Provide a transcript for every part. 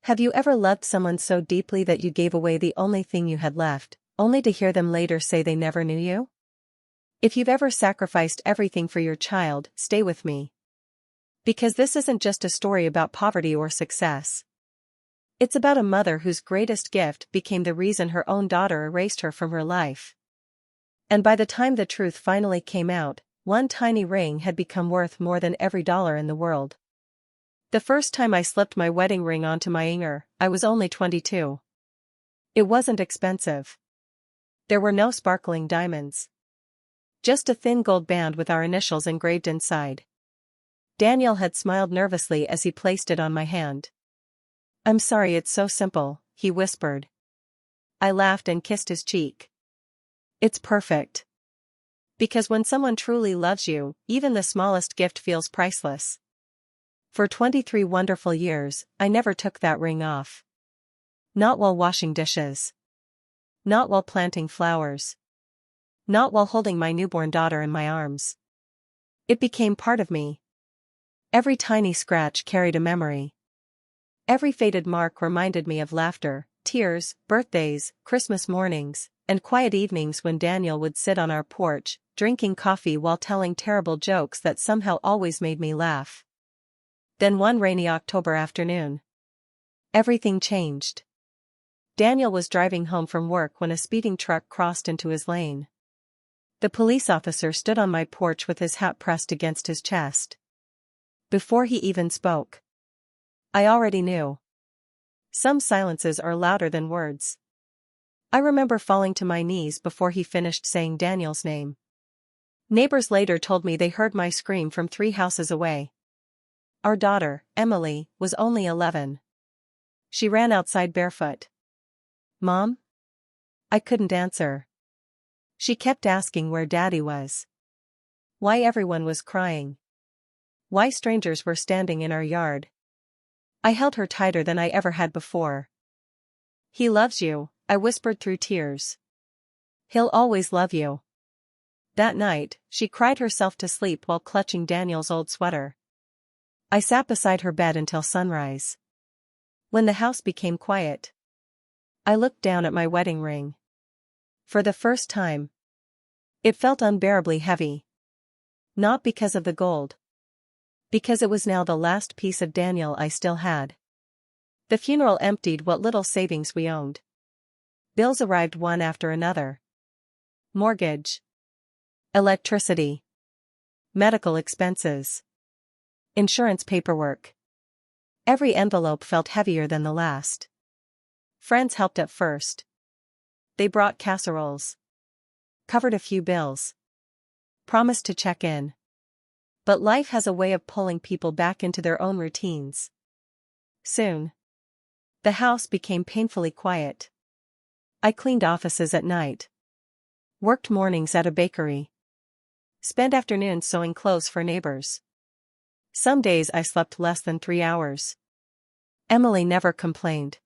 Have you ever loved someone so deeply that you gave away the only thing you had left, only to hear them later say they never knew you? If you've ever sacrificed everything for your child, stay with me. Because this isn't just a story about poverty or success. It's about a mother whose greatest gift became the reason her own daughter erased her from her life. And by the time the truth finally came out, one tiny ring had become worth more than every dollar in the world. The first time I slipped my wedding ring onto my finger, I was only 22. It wasn't expensive. There were no sparkling diamonds. Just a thin gold band with our initials engraved inside. Daniel had smiled nervously as he placed it on my hand. "I'm sorry, it's so simple," he whispered. I laughed and kissed his cheek. "It's perfect. Because when someone truly loves you, even the smallest gift feels priceless." For 23 wonderful years, I never took that ring off. Not while washing dishes. Not while planting flowers. Not while holding my newborn daughter in my arms. It became part of me. Every tiny scratch carried a memory. Every faded mark reminded me of laughter, tears, birthdays, Christmas mornings, and quiet evenings when Daniel would sit on our porch, drinking coffee while telling terrible jokes that somehow always made me laugh. Then one rainy October afternoon, everything changed. Daniel was driving home from work when a speeding truck crossed into his lane. The police officer stood on my porch with his hat pressed against his chest. Before he even spoke, I already knew. Some silences are louder than words. I remember falling to my knees before he finished saying Daniel's name. Neighbors later told me they heard my scream from 3 houses away. Our daughter, Emily, was only 11. She ran outside barefoot. "Mom?" I couldn't answer. She kept asking where Daddy was. Why everyone was crying. Why strangers were standing in our yard. I held her tighter than I ever had before. "He loves you," I whispered through tears. "He'll always love you." That night, she cried herself to sleep while clutching Daniel's old sweater. I sat beside her bed until sunrise. When the house became quiet, I looked down at my wedding ring. For the first time, it felt unbearably heavy. Not because of the gold. Because it was now the last piece of Daniel I still had. The funeral emptied what little savings we owned. Bills arrived one after another. Mortgage. Electricity. Medical expenses. Insurance paperwork. Every envelope felt heavier than the last. Friends helped at first. They brought casseroles. Covered a few bills. Promised to check in. But life has a way of pulling people back into their own routines. Soon, the house became painfully quiet. I cleaned offices at night. Worked mornings at a bakery. Spent afternoons sewing clothes for neighbors. Some days I slept less than 3 hours. Emily never complained.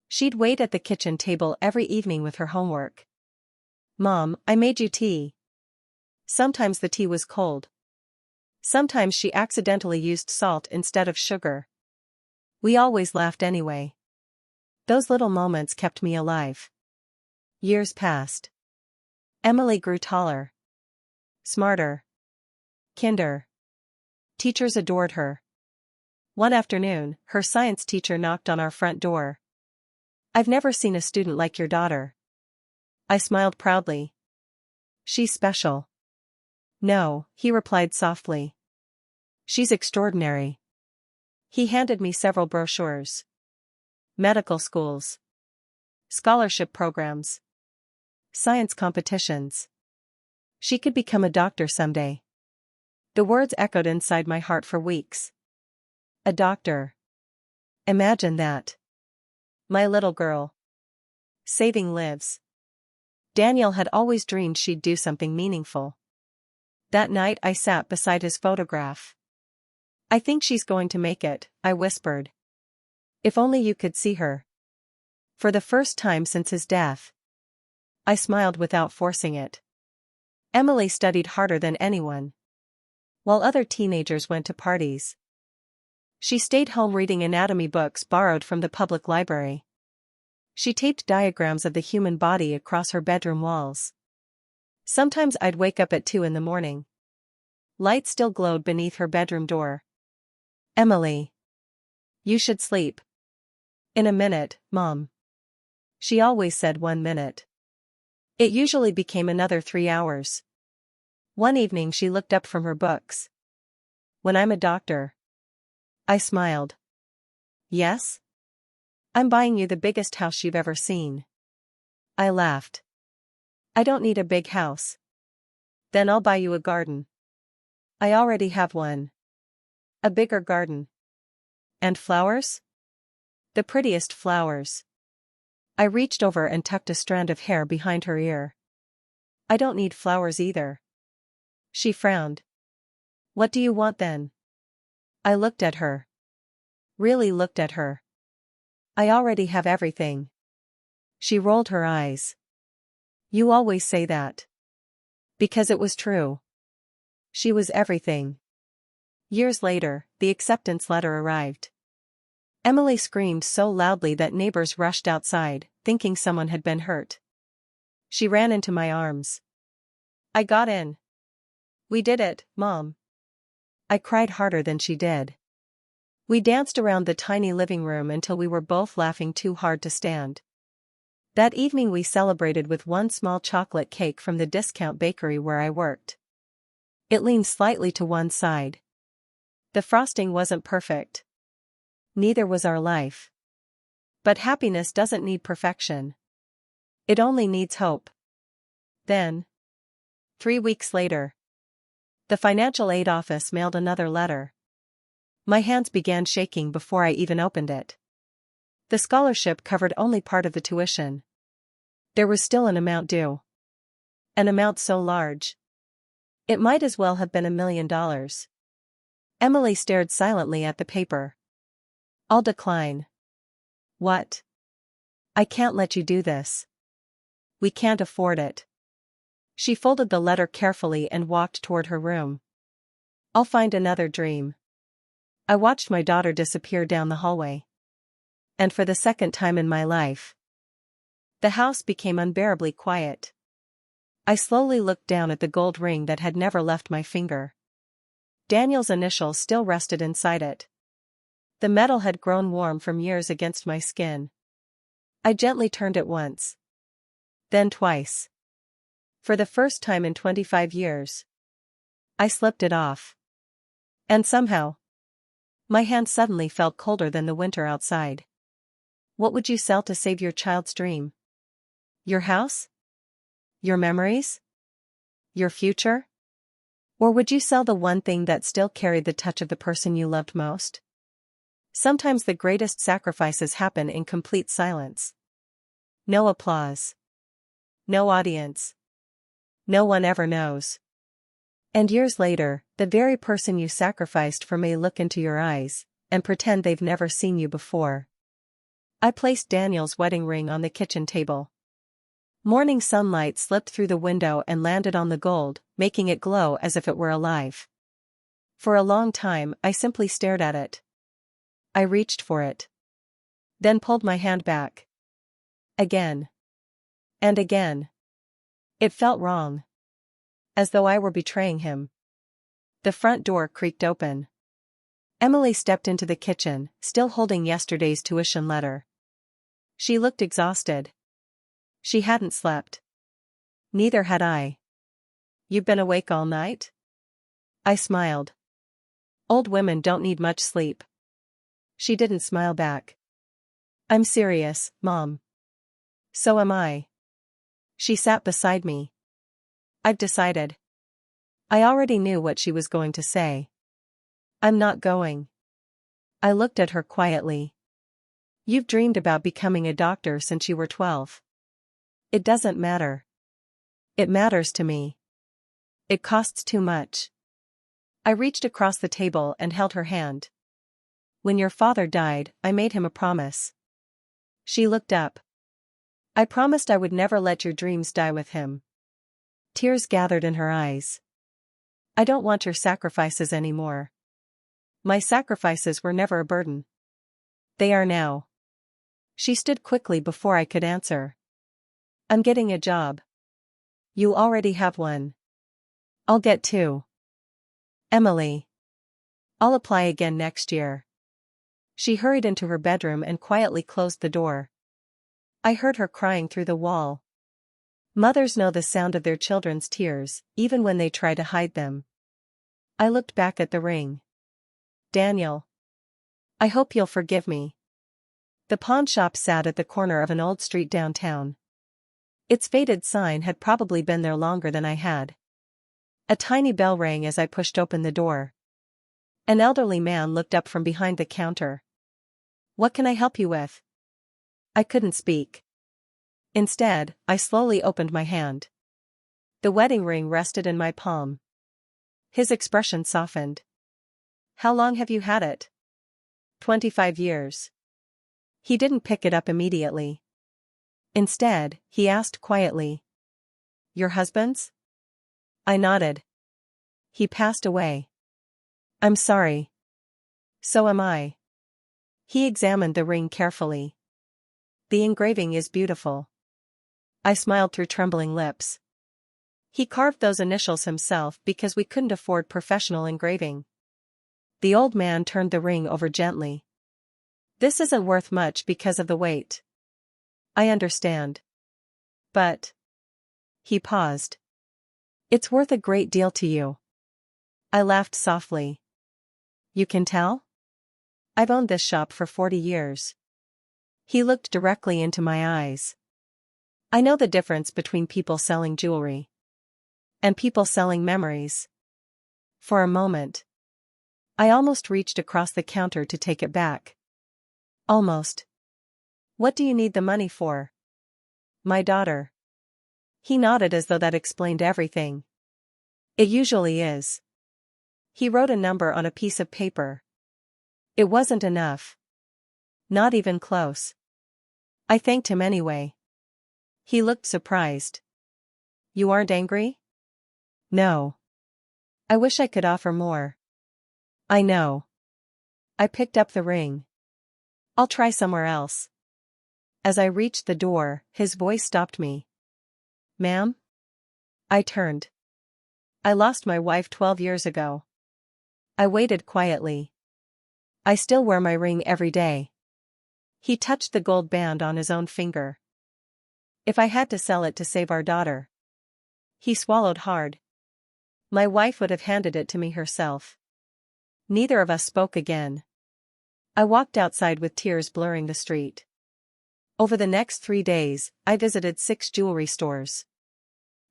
She'd wait at the kitchen table every evening with her homework. "Mom, I made you tea." Sometimes the tea was cold. Sometimes she accidentally used salt instead of sugar. We always laughed anyway. Those little moments kept me alive. Years passed. Emily grew taller. Smarter. Kinder. Teachers adored her. One afternoon, her science teacher knocked on our front door. "I've never seen a student like your daughter." I smiled proudly. "She's special." "No," he replied softly. "She's extraordinary." He handed me several brochures. Medical schools. Scholarship programs. Science competitions. She could become a doctor someday. The words echoed inside my heart for weeks. A doctor. Imagine that. My little girl. Saving lives. Daniel had always dreamed she'd do something meaningful. That night I sat beside his photograph. "I think she's going to make it," I whispered. "If only you could see her." For the first time since his death, I smiled without forcing it. Emily studied harder than anyone, while other teenagers went to parties. She stayed home reading anatomy books borrowed from the public library. She taped diagrams of the human body across her bedroom walls. Sometimes I'd wake up at 2 in the morning. Light still glowed beneath her bedroom door. "Emily. You should sleep." "In a minute, Mom." She always said 1 minute. It usually became another 3 hours. One evening she looked up from her books. "When I'm a doctor." I smiled. "Yes? I'm buying you the biggest house you've ever seen." I laughed. "I don't need a big house." "Then I'll buy you a garden." "I already have one." "A bigger garden." "And flowers?" "The prettiest flowers." I reached over and tucked a strand of hair behind her ear. "I don't need flowers either." She frowned. "What do you want then?" I looked at her. Really looked at her. "I already have everything." She rolled her eyes. "You always say that." Because it was true. She was everything. Years later, the acceptance letter arrived. Emily screamed so loudly that neighbors rushed outside, thinking someone had been hurt. She ran into my arms. I got in. "We did it, Mom." I cried harder than she did. We danced around the tiny living room until we were both laughing too hard to stand. That evening we celebrated with one small chocolate cake from the discount bakery where I worked. It leaned slightly to one side. The frosting wasn't perfect. Neither was our life. But happiness doesn't need perfection. It only needs hope. Then, 3 weeks later, the financial aid office mailed another letter. My hands began shaking before I even opened it. The scholarship covered only part of the tuition. There was still an amount due. An amount so large. It might as well have been $1 million. Emily stared silently at the paper. "I'll decline." "What?" "I can't let you do this. We can't afford it." She folded the letter carefully and walked toward her room. "I'll find another dream." I watched my daughter disappear down the hallway. And for the second time in my life, the house became unbearably quiet. I slowly looked down at the gold ring that had never left my finger. Daniel's initials still rested inside it. The metal had grown warm from years against my skin. I gently turned it once. Then twice. For the first time in 25 years. I slipped it off. And somehow, my hand suddenly felt colder than the winter outside. What would you sell to save your child's dream? Your house? Your memories? Your future? Or would you sell the one thing that still carried the touch of the person you loved most? Sometimes the greatest sacrifices happen in complete silence. No applause. No audience. No one ever knows. And years later, the very person you sacrificed for may look into your eyes and pretend they've never seen you before. I placed Daniel's wedding ring on the kitchen table. Morning sunlight slipped through the window and landed on the gold, making it glow as if it were alive. For a long time, I simply stared at it. I reached for it. Then pulled my hand back. Again. And again. It felt wrong. As though I were betraying him. The front door creaked open. Emily stepped into the kitchen, still holding yesterday's tuition letter. She looked exhausted. She hadn't slept. Neither had I. "You've been awake all night?" I smiled. "Old women don't need much sleep." She didn't smile back. "I'm serious, Mom." "So am I." She sat beside me. "I've decided." I already knew what she was going to say. "I'm not going." I looked at her quietly. "You've dreamed about becoming a doctor since you were 12. It doesn't matter. It matters to me. It costs too much." I reached across the table and held her hand. "When your father died, I made him a promise." She looked up. "I promised I would never let your dreams die with him." Tears gathered in her eyes. "I don't want your sacrifices anymore." My sacrifices were never a burden. They are now. She stood quickly before I could answer. I'm getting a job. You already have one. I'll get two. Emily. I'll apply again next year. She hurried into her bedroom and quietly closed the door. I heard her crying through the wall. Mothers know the sound of their children's tears, even when they try to hide them. I looked back at the ring. Daniel. I hope you'll forgive me. The pawn shop sat at the corner of an old street downtown. Its faded sign had probably been there longer than I had. A tiny bell rang as I pushed open the door. An elderly man looked up from behind the counter. What can I help you with? I couldn't speak. Instead, I slowly opened my hand. The wedding ring rested in my palm. His expression softened. How long have you had it? 25 years. He didn't pick it up immediately. Instead, he asked quietly. Your husband's? I nodded. He passed away. I'm sorry. So am I. He examined the ring carefully. The engraving is beautiful. I smiled through trembling lips. He carved those initials himself because we couldn't afford professional engraving. The old man turned the ring over gently. This isn't worth much because of the weight. I understand. But. He paused. It's worth a great deal to you. I laughed softly. You can tell? I've owned this shop for 40 years. He looked directly into my eyes. I know the difference between people selling jewelry and people selling memories. For a moment, I almost reached across the counter to take it back. Almost. What do you need the money for? My daughter. He nodded as though that explained everything. It usually is. He wrote a number on a piece of paper. It wasn't enough. Not even close. I thanked him anyway. He looked surprised. You aren't angry? No. I wish I could offer more. I know. I picked up the ring. I'll try somewhere else. As I reached the door, his voice stopped me. Ma'am? I turned. I lost my wife 12 years ago. I waited quietly. I still wear my ring every day. He touched the gold band on his own finger. If I had to sell it to save our daughter. He swallowed hard. My wife would have handed it to me herself. Neither of us spoke again. I walked outside with tears blurring the street. Over the next 3 days, I visited 6 jewelry stores,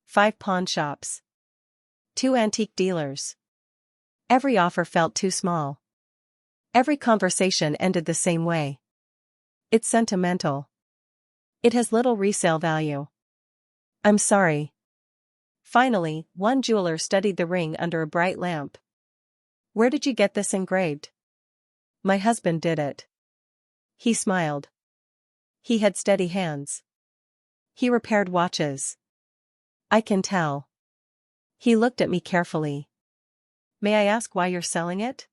5 pawn shops, 2 antique dealers. Every offer felt too small. Every conversation ended the same way. It's sentimental. It has little resale value. I'm sorry. Finally, one jeweler studied the ring under a bright lamp. Where did you get this engraved? My husband did it. He smiled. He had steady hands. He repaired watches. I can tell. He looked at me carefully. May I ask why you're selling it?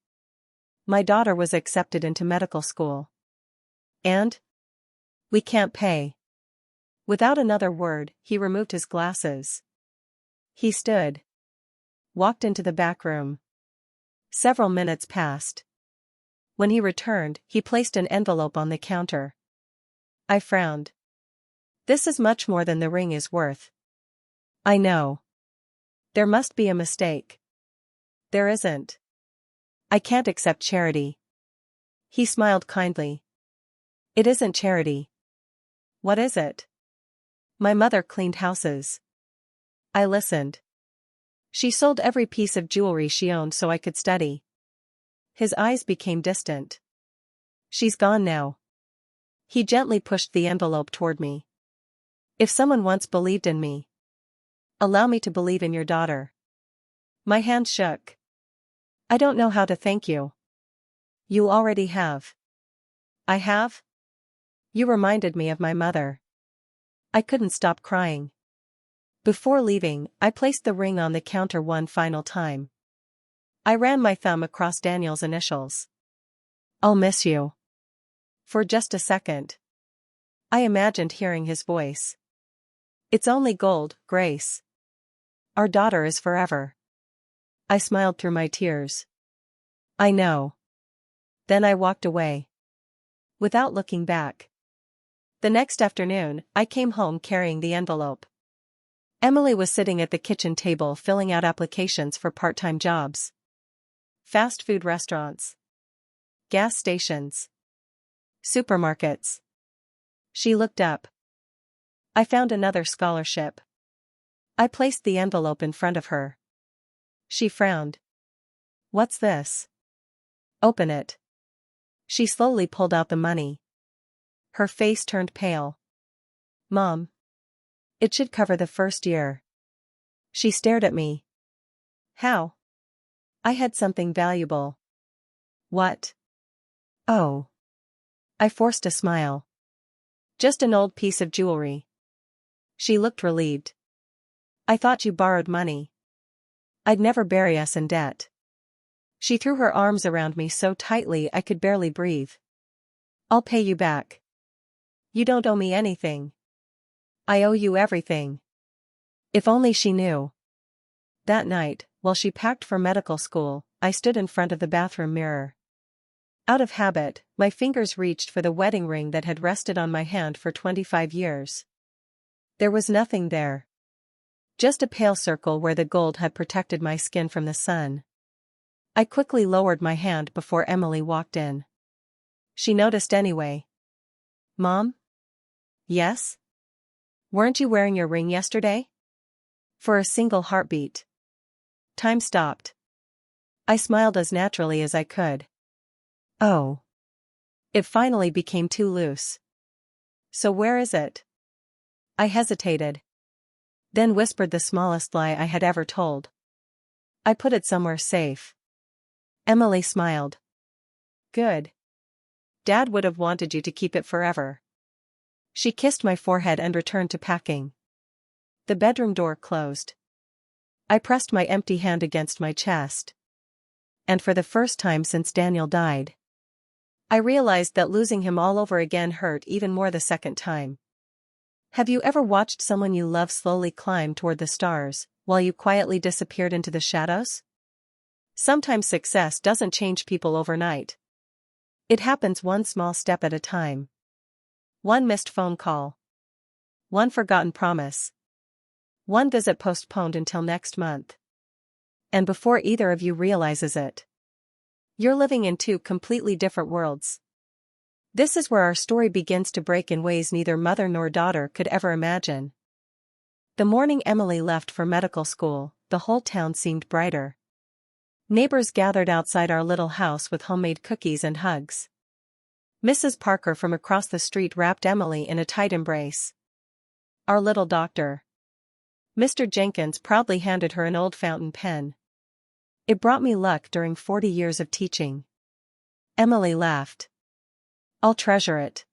My daughter was accepted into medical school. And? We can't pay. Without another word, he removed his glasses. He stood. Walked into the back room. Several minutes passed. When he returned, he placed an envelope on the counter. I frowned. This is much more than the ring is worth. I know. There must be a mistake. There isn't. I can't accept charity. He smiled kindly. It isn't charity. What is it? My mother cleaned houses. I listened. She sold every piece of jewelry she owned so I could study. His eyes became distant. She's gone now. He gently pushed the envelope toward me. If someone once believed in me, allow me to believe in your daughter. My hand shook. I don't know how to thank you. You already have. I have? You reminded me of my mother. I couldn't stop crying. Before leaving, I placed the ring on the counter one final time. I ran my thumb across Daniel's initials. I'll miss you. For just a second. I imagined hearing his voice. It's only gold, Grace. Our daughter is forever. I smiled through my tears. I know. Then I walked away. Without looking back. The next afternoon, I came home carrying the envelope. Emily was sitting at the kitchen table filling out applications for part-time jobs. Fast food restaurants. Gas stations. Supermarkets. She looked up. I found another scholarship. I placed the envelope in front of her. She frowned. What's this? Open it. She slowly pulled out the money. Her face turned pale. Mom. It should cover the first year. She stared at me. How? I had something valuable. What? Oh. I forced a smile. Just an old piece of jewelry. She looked relieved. I thought you borrowed money. I'd never bury us in debt. She threw her arms around me so tightly I could barely breathe. I'll pay you back. You don't owe me anything. I owe you everything. If only she knew. That night, while she packed for medical school, I stood in front of the bathroom mirror. Out of habit, my fingers reached for the wedding ring that had rested on my hand for 25 years. There was nothing there. Just a pale circle where the gold had protected my skin from the sun. I quickly lowered my hand before Emily walked in. She noticed anyway. Mom? Yes? Weren't you wearing your ring yesterday? For a single heartbeat. Time stopped. I smiled as naturally as I could. Oh. It finally became too loose. So where is it? I hesitated. Then whispered the smallest lie I had ever told. I put it somewhere safe. Emily smiled. Good. Dad would have wanted you to keep it forever. She kissed my forehead and returned to packing. The bedroom door closed. I pressed my empty hand against my chest. And for the first time since Daniel died, I realized that losing him all over again hurt even more the second time. Have you ever watched someone you love slowly climb toward the stars, while you quietly disappeared into the shadows? Sometimes success doesn't change people overnight. It happens one small step at a time. One missed phone call. One forgotten promise. One visit postponed until next month. And before either of you realizes it, you're living in two completely different worlds. This is where our story begins to break in ways neither mother nor daughter could ever imagine. The morning Emily left for medical school, the whole town seemed brighter. Neighbors gathered outside our little house with homemade cookies and hugs. Mrs. Parker from across the street wrapped Emily in a tight embrace. Our little doctor. Mr. Jenkins proudly handed her an old fountain pen. It brought me luck during 40 years of teaching. Emily laughed. I'll treasure it.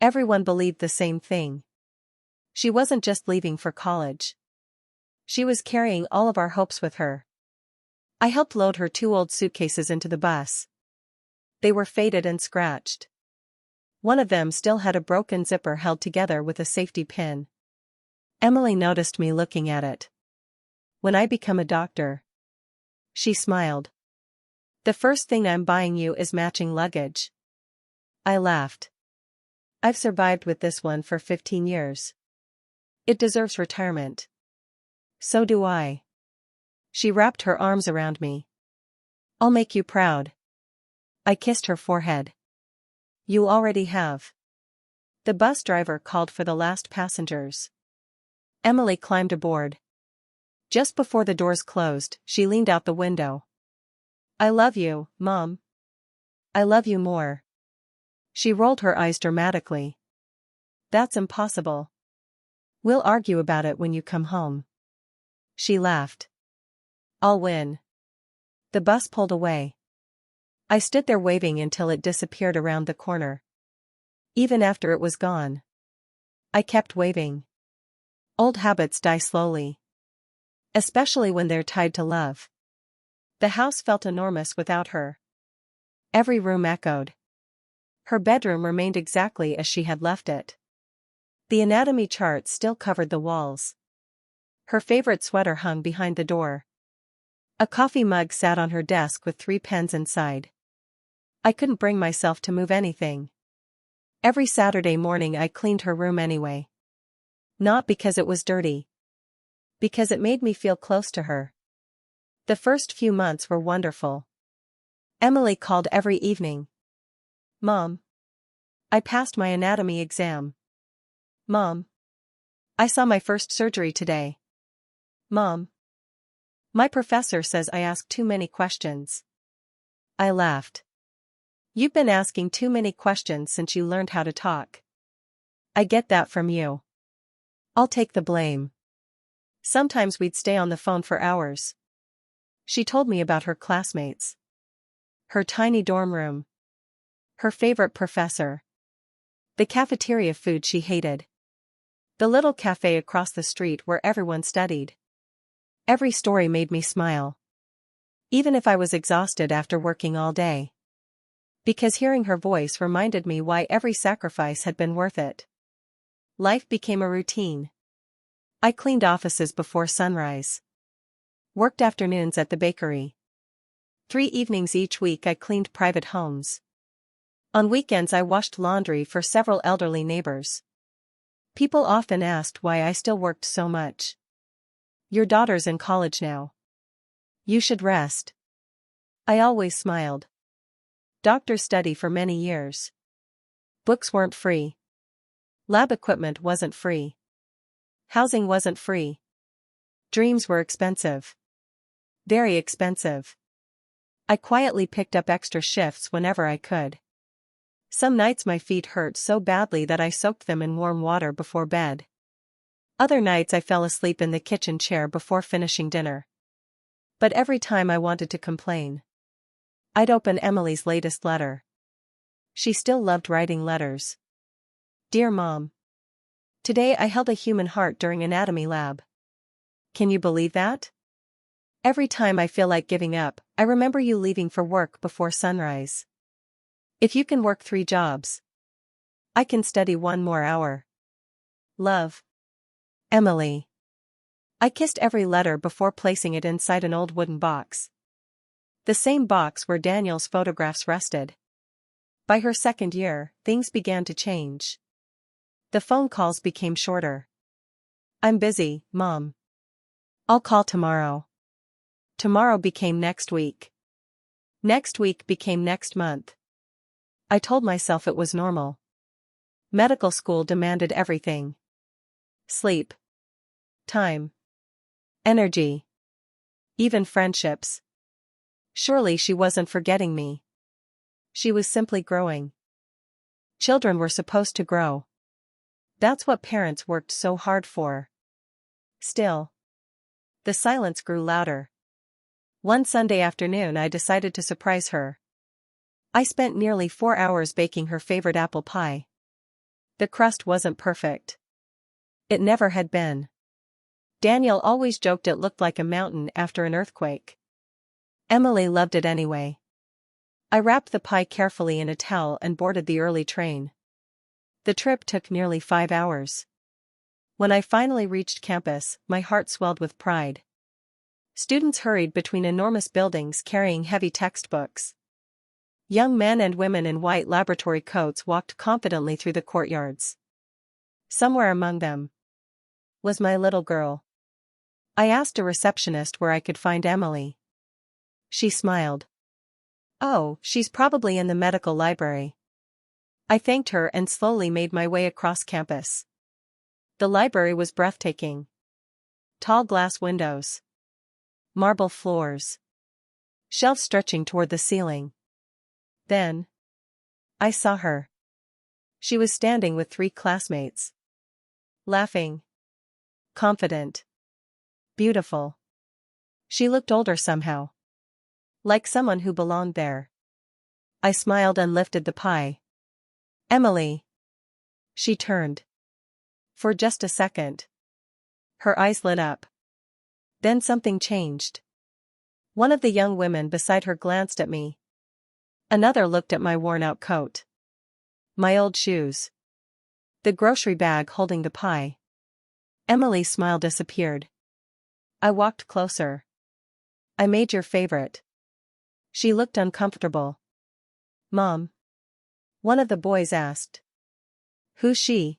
Everyone believed the same thing. She wasn't just leaving for college. She was carrying all of our hopes with her. I helped load her 2 old suitcases into the bus. They were faded and scratched. One of them still had a broken zipper held together with a safety pin. Emily noticed me looking at it. When I become a doctor. She smiled. The first thing I'm buying you is matching luggage. I laughed. I've survived with this one for 15 years. It deserves retirement. So do I. She wrapped her arms around me. I'll make you proud. I kissed her forehead. You already have. The bus driver called for the last passengers. Emily climbed aboard. Just before the doors closed, she leaned out the window. I love you, Mom. I love you more. She rolled her eyes dramatically. That's impossible. We'll argue about it when you come home. She laughed. I'll win. The bus pulled away. I stood there waving until it disappeared around the corner. Even after it was gone, I kept waving. Old habits die slowly. Especially when they're tied to love. The house felt enormous without her. Every room echoed. Her bedroom remained exactly as she had left it. The anatomy chart still covered the walls. Her favorite sweater hung behind the door. A coffee mug sat on her desk with 3 pens inside. I couldn't bring myself to move anything. Every Saturday morning I cleaned her room anyway. Not because it was dirty. Because it made me feel close to her. The first few months were wonderful. Emily called every evening. Mom. I passed my anatomy exam. Mom. I saw my first surgery today. Mom. My professor says I ask too many questions. I laughed. You've been asking too many questions since you learned how to talk. I get that from you. I'll take the blame. Sometimes we'd stay on the phone for hours. She told me about her classmates. Her tiny dorm room. Her favorite professor. The cafeteria food she hated. The little cafe across the street where everyone studied. Every story made me smile. Even if I was exhausted after working all day. Because hearing her voice reminded me why every sacrifice had been worth it. Life became a routine. I cleaned offices before sunrise. Worked afternoons at the bakery. 3 evenings each week I cleaned private homes. On weekends I washed laundry for several elderly neighbors. People often asked why I still worked so much. Your daughter's in college now. You should rest. I always smiled. Doctors study for many years. Books weren't free. Lab equipment wasn't free. Housing wasn't free. Dreams were expensive. Very expensive. I quietly picked up extra shifts whenever I could. Some nights my feet hurt so badly that I soaked them in warm water before bed. Other nights I fell asleep in the kitchen chair before finishing dinner. But every time I wanted to complain, I'd open Emily's latest letter. She still loved writing letters. Dear Mom. Today I held a human heart during anatomy lab. Can you believe that? Every time I feel like giving up, I remember you leaving for work before sunrise. If you can work 3 jobs, I can study 1 more hour. Love. Emily. I kissed every letter before placing it inside an old wooden box. The same box where Daniel's photographs rested. By her 2nd year, things began to change. The phone calls became shorter. I'm busy, Mom. I'll call tomorrow. Tomorrow became next week. Next week became next month. I told myself it was normal. Medical school demanded everything. Sleep. Time. Energy. Even friendships. Surely she wasn't forgetting me. She was simply growing. Children were supposed to grow. That's what parents worked so hard for. Still. The silence grew louder. One Sunday afternoon I decided to surprise her. I spent nearly 4 hours baking her favorite apple pie. The crust wasn't perfect. It never had been. Daniel always joked it looked like a mountain after an earthquake. Emily loved it anyway. I wrapped the pie carefully in a towel and boarded the early train. The trip took nearly 5 hours. When I finally reached campus, my heart swelled with pride. Students hurried between enormous buildings carrying heavy textbooks. Young men and women in white laboratory coats walked confidently through the courtyards. Somewhere among them was my little girl. I asked a receptionist where I could find Emily. She smiled. Oh, she's probably in the medical library. I thanked her and slowly made my way across campus. The library was breathtaking. Tall glass windows. Marble floors. Shelves stretching toward the ceiling. Then I saw her. She was standing with 3 classmates. Laughing. Confident. Beautiful. She looked older somehow. Like someone who belonged there. I smiled and lifted the pie. Emily. She turned. For just a second. Her eyes lit up. Then something changed. One of the young women beside her glanced at me. Another looked at my worn-out coat. My old shoes. The grocery bag holding the pie. Emily's smile disappeared. I walked closer. I made your favorite. She looked uncomfortable. Mom? One of the boys asked. Who's she?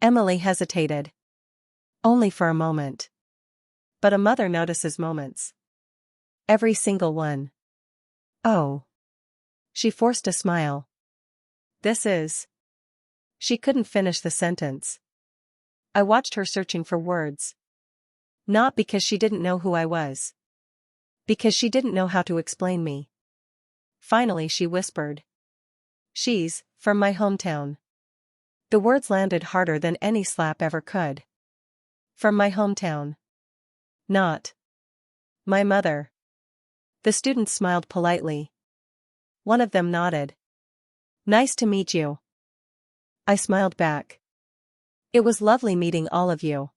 Emily hesitated. Only for a moment. But a mother notices moments. Every single one. Oh. She forced a smile. This is. She couldn't finish the sentence. I watched her searching for words. Not because she didn't know who I was. Because she didn't know how to explain me. Finally she whispered. She's from my hometown. The words landed harder than any slap ever could. From my hometown. Not my mother. The students smiled politely. One of them nodded. Nice to meet you. I smiled back. It was lovely meeting all of you.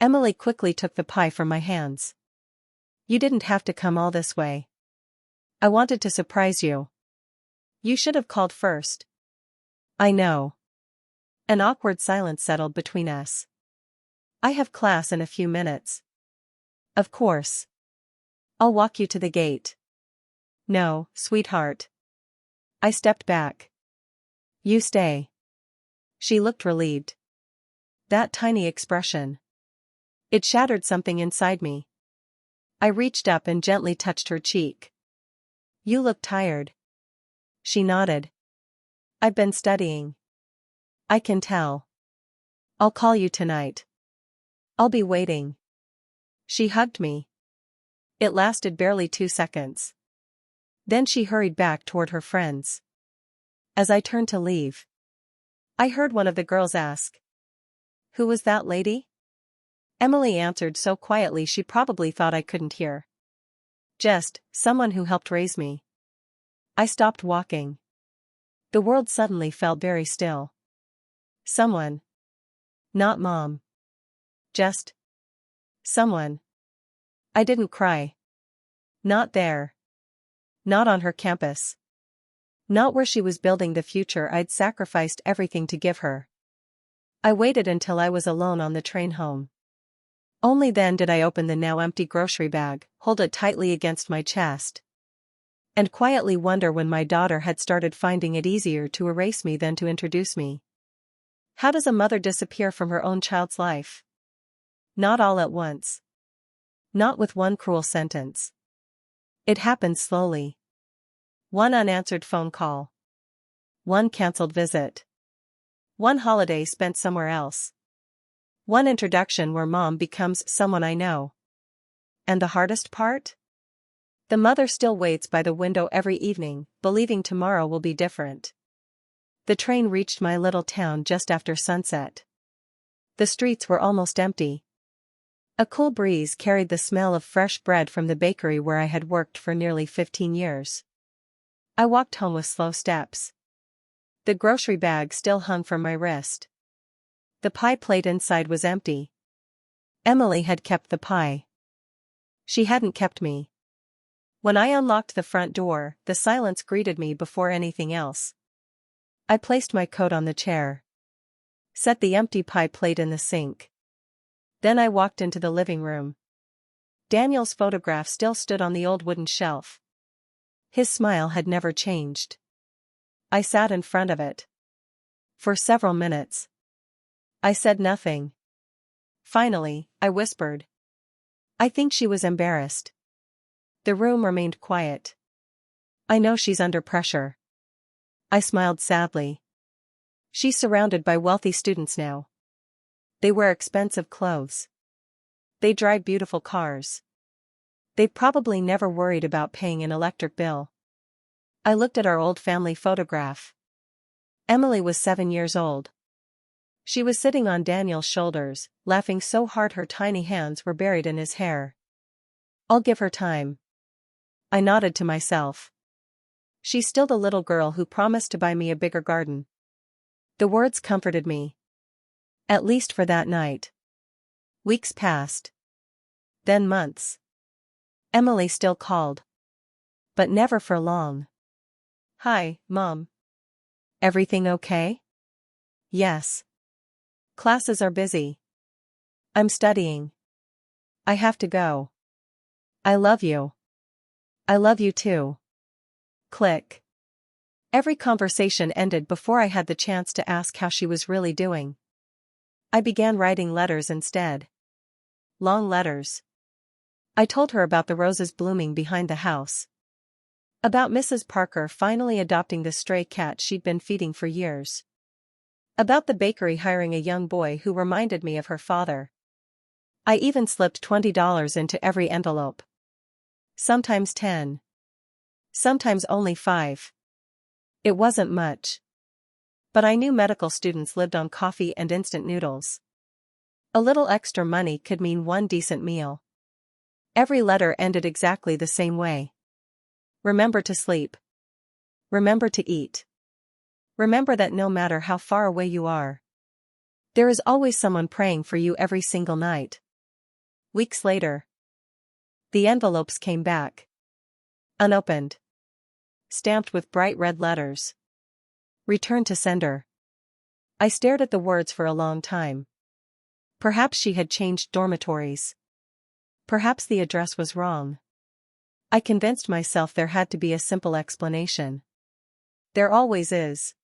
Emily quickly took the pie from my hands. You didn't have to come all this way. I wanted to surprise you. You should have called first. I know. An awkward silence settled between us. I have class in a few minutes. Of course. I'll walk you to the gate. No, sweetheart. I stepped back. You stay. She looked relieved. That tiny expression. It shattered something inside me. I reached up and gently touched her cheek. You look tired. She nodded. I've been studying. I can tell. I'll call you tonight. I'll be waiting. She hugged me. It lasted barely 2 seconds. Then she hurried back toward her friends. As I turned to leave, I heard one of the girls ask, "Who was that lady?" Emily answered so quietly she probably thought I couldn't hear. Just someone who helped raise me. I stopped walking. The world suddenly felt very still. Someone. Not Mom. Just someone. I didn't cry. Not there. Not on her campus. Not where she was building the future I'd sacrificed everything to give her. I waited until I was alone on the train home. Only then did I open the now empty grocery bag, hold it tightly against my chest, and quietly wonder when my daughter had started finding it easier to erase me than to introduce me. How does a mother disappear from her own child's life? Not all at once. Not with one cruel sentence. It happens slowly. One unanswered phone call. One cancelled visit. One holiday spent somewhere else. One introduction where Mom becomes someone I know. And the hardest part? The mother still waits by the window every evening, believing tomorrow will be different. The train reached my little town just after sunset. The streets were almost empty. A cool breeze carried the smell of fresh bread from the bakery where I had worked for nearly 15 years. I walked home with slow steps. The grocery bag still hung from my wrist. The pie plate inside was empty. Emily had kept the pie. She hadn't kept me. When I unlocked the front door, the silence greeted me before anything else. I placed my coat on the chair. Set the empty pie plate in the sink. Then I walked into the living room. Daniel's photograph still stood on the old wooden shelf. His smile had never changed. I sat in front of it. For several minutes. I said nothing. Finally, I whispered. I think she was embarrassed. The room remained quiet. I know she's under pressure. I smiled sadly. She's surrounded by wealthy students now. They wear expensive clothes. They drive beautiful cars. They probably never worried about paying an electric bill. I looked at our old family photograph. Emily was 7 years old. She was sitting on Daniel's shoulders, laughing so hard her tiny hands were buried in his hair. I'll give her time. I nodded to myself. She's still the little girl who promised to buy me a bigger garden. The words comforted me. At least for that night. Weeks passed. Then months. Emily still called. But never for long. Hi, Mom. Everything okay? Yes. Classes are busy. I'm studying. I have to go. I love you. I love you too. Click. Every conversation ended before I had the chance to ask how she was really doing. I began writing letters instead. Long letters. I told her about the roses blooming behind the house. About Mrs. Parker finally adopting the stray cat she'd been feeding for years. About the bakery hiring a young boy who reminded me of her father. I even slipped $20 into every envelope. Sometimes 10. Sometimes only 5. It wasn't much. But I knew medical students lived on coffee and instant noodles. A little extra money could mean one decent meal. Every letter ended exactly the same way. Remember to sleep. Remember to eat. Remember that no matter how far away you are, there is always someone praying for you every single night. Weeks later, the envelopes came back. Unopened. Stamped with bright red letters. Return to sender. I stared at the words for a long time. Perhaps she had changed dormitories. Perhaps the address was wrong. I convinced myself there had to be a simple explanation. There always is.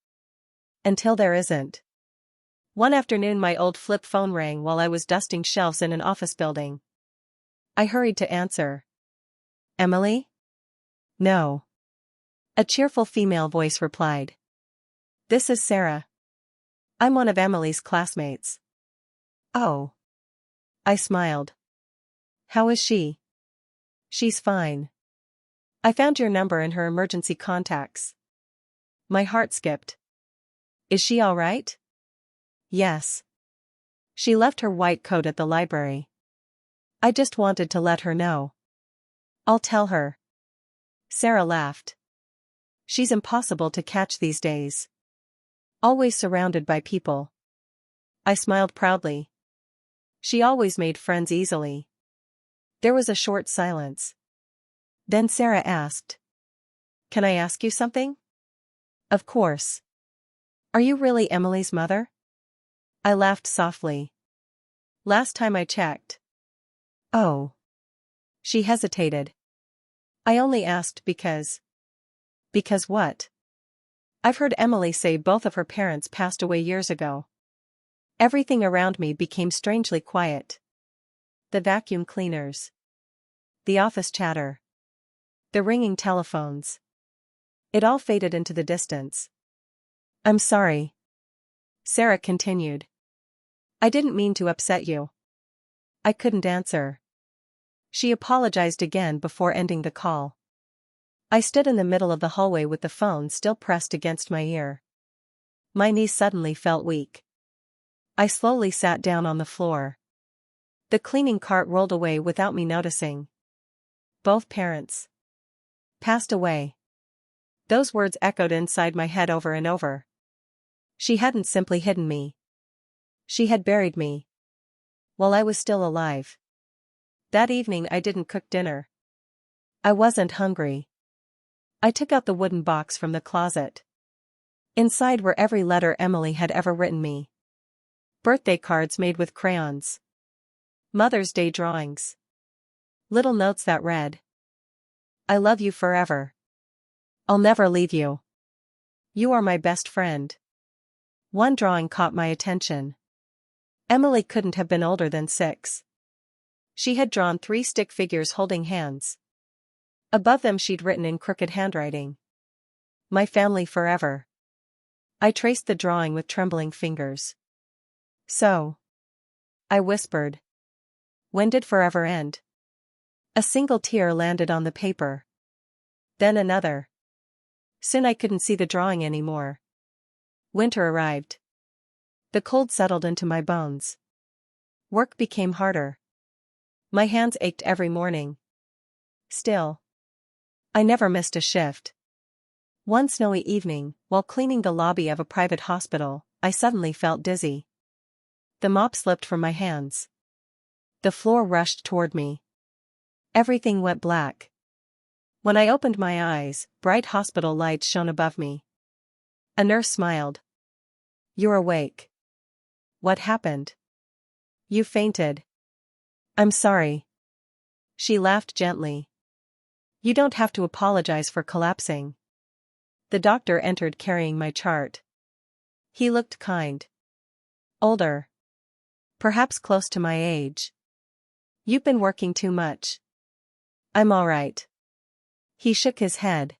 Until there isn't. One afternoon my old flip phone rang while I was dusting shelves in an office building. I hurried to answer. Emily? No. A cheerful female voice replied. This is Sarah. I'm one of Emily's classmates. Oh. I smiled. How is she? She's fine. I found your number in her emergency contacts. My heart skipped. Is she all right? Yes. She left her white coat at the library. I just wanted to let her know. I'll tell her. Sarah laughed. She's impossible to catch these days. Always surrounded by people. I smiled proudly. She always made friends easily. There was a short silence. Then Sarah asked. Can I ask you something? Of course. Are you really Emily's mother? I laughed softly. Last time I checked. Oh. She hesitated. I only asked because. Because what? I've heard Emily say both of her parents passed away years ago. Everything around me became strangely quiet. The vacuum cleaners. The office chatter. The ringing telephones. It all faded into the distance. I'm sorry. Sarah continued. I didn't mean to upset you. I couldn't answer. She apologized again before ending the call. I stood in the middle of the hallway with the phone still pressed against my ear. My knees suddenly felt weak. I slowly sat down on the floor. The cleaning cart rolled away without me noticing. Both parents. Passed away. Those words echoed inside my head over and over. She hadn't simply hidden me. She had buried me. While I was still alive. That evening I didn't cook dinner. I wasn't hungry. I took out the wooden box from the closet. Inside were every letter Emily had ever written me. Birthday cards made with crayons. Mother's Day drawings. Little notes that read. I love you forever. I'll never leave you. You are my best friend. One drawing caught my attention. Emily couldn't have been older than 6. She had drawn 3 stick figures holding hands. Above them she'd written in crooked handwriting. My family forever. I traced the drawing with trembling fingers. So. I whispered. When did forever end? A single tear landed on the paper. Then another. Soon I couldn't see the drawing anymore. Winter arrived. The cold settled into my bones. Work became harder. My hands ached every morning. Still. I never missed a shift. One snowy evening, while cleaning the lobby of a private hospital, I suddenly felt dizzy. The mop slipped from my hands. The floor rushed toward me. Everything went black. When I opened my eyes, bright hospital lights shone above me. A nurse smiled. "You're awake. What happened? You fainted." "I'm sorry." She laughed gently. "You don't have to apologize for collapsing." The doctor entered carrying my chart. He looked kind. Older. Perhaps close to my age. "You've been working too much." "I'm all right." He shook his head.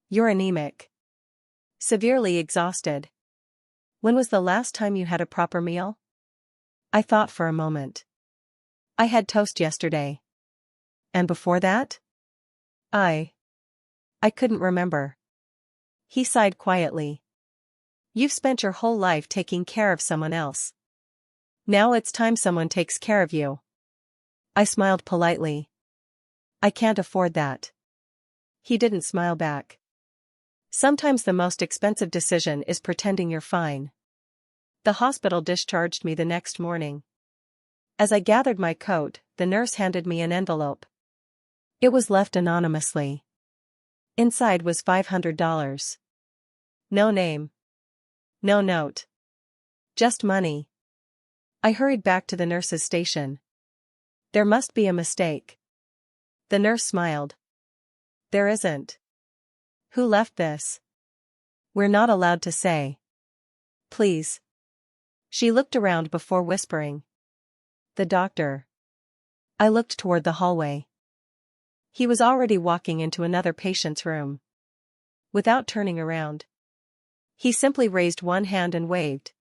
"You're anemic. Severely exhausted. When was the last time you had a proper meal?" I thought for a moment. "I had toast yesterday." "And before that?" I couldn't remember." He sighed quietly. "You've spent your whole life taking care of someone else. Now it's time someone takes care of you." I smiled politely. "I can't afford that." He didn't smile back. "Sometimes the most expensive decision is pretending you're fine." The hospital discharged me the next morning. As I gathered my coat, the nurse handed me an envelope. It was left anonymously. Inside was $500. No name. No note. Just money. I hurried back to the nurse's station. "There must be a mistake." The nurse smiled. "There isn't." "Who left this?" "We're not allowed to say." "Please." She looked around before whispering. "The doctor." I looked toward the hallway. He was already walking into another patient's room. Without turning around, he simply raised one hand and waved.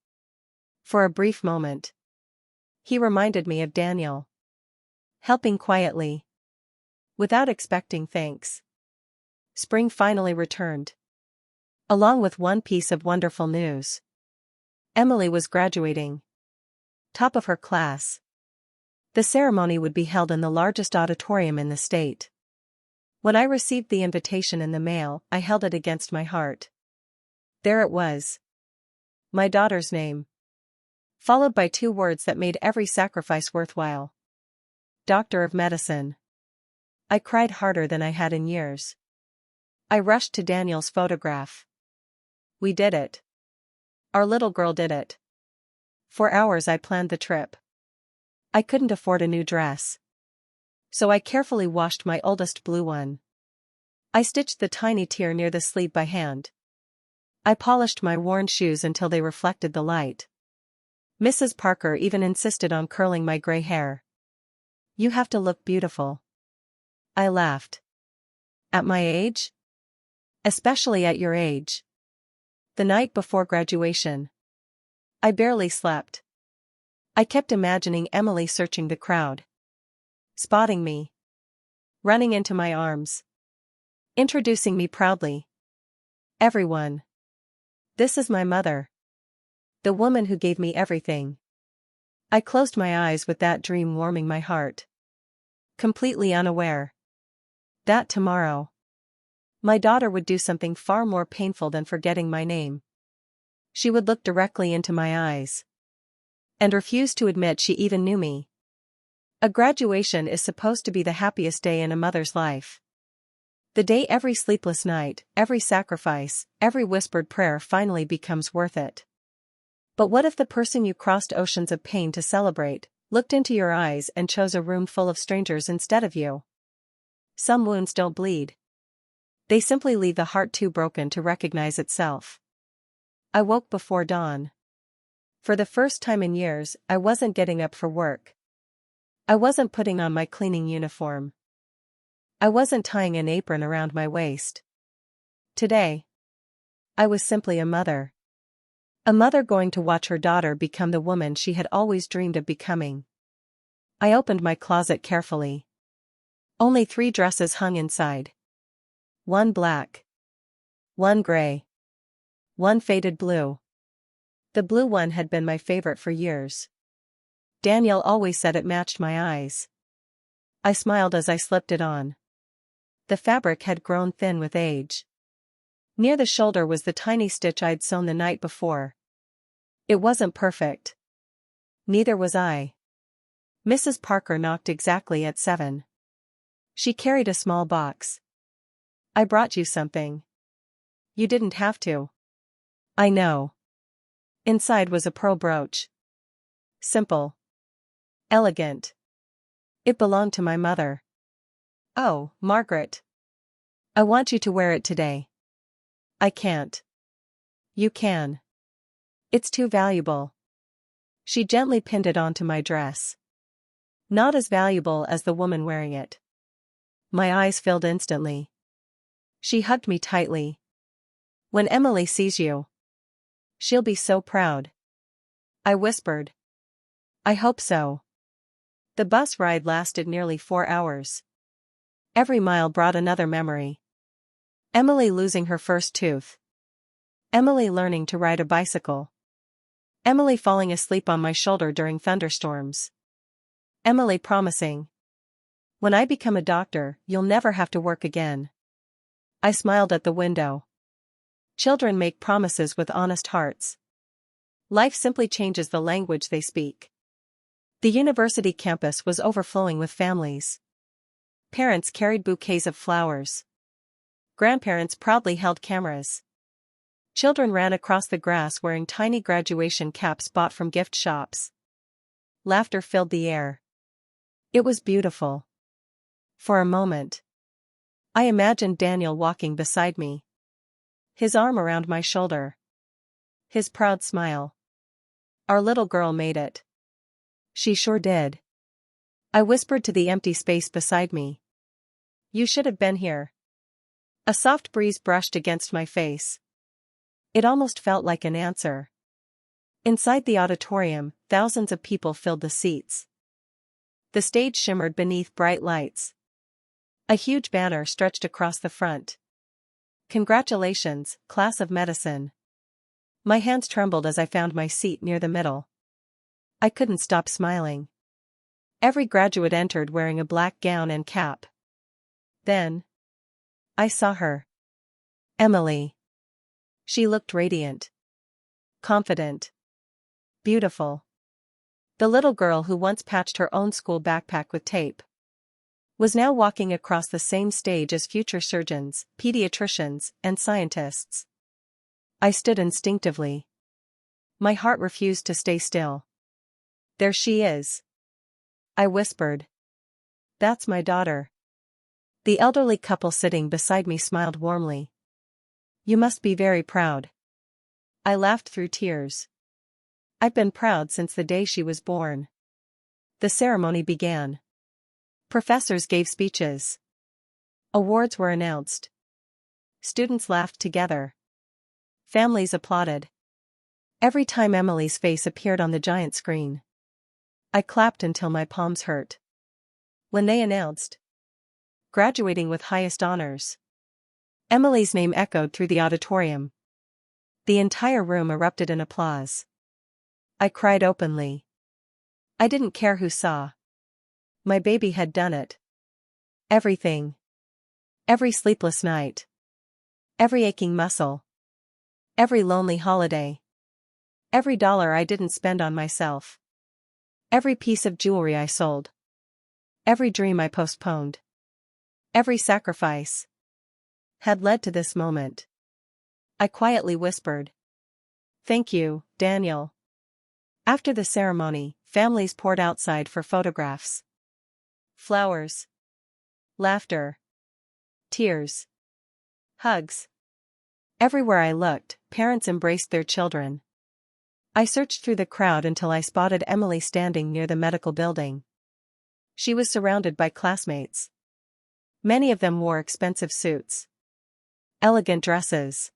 For a brief moment, he reminded me of Daniel. Helping quietly. Without expecting thanks. Spring finally returned. Along with one piece of wonderful news. Emily was graduating. Top of her class. The ceremony would be held in the largest auditorium in the state. When I received the invitation in the mail, I held it against my heart. There it was. My daughter's name. Followed by two words that made every sacrifice worthwhile. Doctor of Medicine. I cried harder than I had in years. I rushed to Daniel's photograph. We did it. Our little girl did it. For hours I planned the trip. I couldn't afford a new dress. So I carefully washed my oldest blue one. I stitched the tiny tear near the sleeve by hand. I polished my worn shoes until they reflected the light. Mrs. Parker even insisted on curling my gray hair. "You have to look beautiful." I laughed. "At my age?" "Especially at your age." The night before graduation, I barely slept. I kept imagining Emily searching the crowd. Spotting me. Running into my arms. Introducing me proudly. "Everyone. This is my mother. The woman who gave me everything." I closed my eyes with that dream warming my heart. Completely unaware that tomorrow, my daughter would do something far more painful than forgetting my name. She would look directly into my eyes. And refuse to admit she even knew me. A graduation is supposed to be the happiest day in a mother's life. The day every sleepless night, every sacrifice, every whispered prayer finally becomes worth it. But what if the person you crossed oceans of pain to celebrate, looked into your eyes and chose a room full of strangers instead of you? Some wounds don't bleed. They simply leave the heart too broken to recognize itself. I woke before dawn. For the first time in years, I wasn't getting up for work. I wasn't putting on my cleaning uniform. I wasn't tying an apron around my waist. Today, I was simply a mother. A mother going to watch her daughter become the woman she had always dreamed of becoming. I opened my closet carefully. Only 3 dresses hung inside. One black. One gray. One faded blue. The blue one had been my favorite for years. Daniel always said it matched my eyes. I smiled as I slipped it on. The fabric had grown thin with age. Near the shoulder was the tiny stitch I'd sewn the night before. It wasn't perfect. Neither was I. Mrs. Parker knocked exactly at 7. She carried a small box. I brought you something. You didn't have to. I know. Inside was a pearl brooch. Simple. Elegant. It belonged to my mother. Oh, Margaret. I want you to wear it today. I can't. You can. It's too valuable. She gently pinned it onto my dress. Not as valuable as the woman wearing it. My eyes filled instantly. She hugged me tightly. When Emily sees you, she'll be so proud. I whispered. I hope so. The bus ride lasted nearly 4 hours. Every mile brought another memory. Emily losing her first tooth. Emily learning to ride a bicycle. Emily falling asleep on my shoulder during thunderstorms. Emily promising, when I become a doctor, you'll never have to work again. I smiled at the window. Children make promises with honest hearts. Life simply changes the language they speak. The university campus was overflowing with families. Parents carried bouquets of flowers. Grandparents proudly held cameras. Children ran across the grass wearing tiny graduation caps bought from gift shops. Laughter filled the air. It was beautiful. For a moment, I imagined Daniel walking beside me. His arm around my shoulder. His proud smile. Our little girl made it. She sure did. I whispered to the empty space beside me. You should have been here. A soft breeze brushed against my face. It almost felt like an answer. Inside the auditorium, thousands of people filled the seats. The stage shimmered beneath bright lights. A huge banner stretched across the front. Congratulations, class of medicine. My hands trembled as I found my seat near the middle. I couldn't stop smiling. Every graduate entered wearing a black gown and cap. Then, I saw her. Emily. She looked radiant. Confident. Beautiful. The little girl who once patched her own school backpack with tape was now walking across the same stage as future surgeons, pediatricians, and scientists. I stood instinctively. My heart refused to stay still. There she is. I whispered. That's my daughter. The elderly couple sitting beside me smiled warmly. You must be very proud. I laughed through tears. I've been proud since the day she was born. The ceremony began. Professors gave speeches. Awards were announced. Students laughed together. Families applauded. Every time Emily's face appeared on the giant screen, I clapped until my palms hurt. When they announced, graduating with highest honors, Emily's name echoed through the auditorium. The entire room erupted in applause. I cried openly. I didn't care who saw. My baby had done it. Everything. Every sleepless night. Every aching muscle. Every lonely holiday. Every dollar I didn't spend on myself. Every piece of jewelry I sold. Every dream I postponed. Every sacrifice had led to this moment. I quietly whispered. Thank you, Daniel. After the ceremony, families poured outside for photographs. Flowers. Laughter. Tears. Hugs. Everywhere I looked, parents embraced their children. I searched through the crowd until I spotted Emily standing near the medical building. She was surrounded by classmates. Many of them wore expensive suits. Elegant dresses.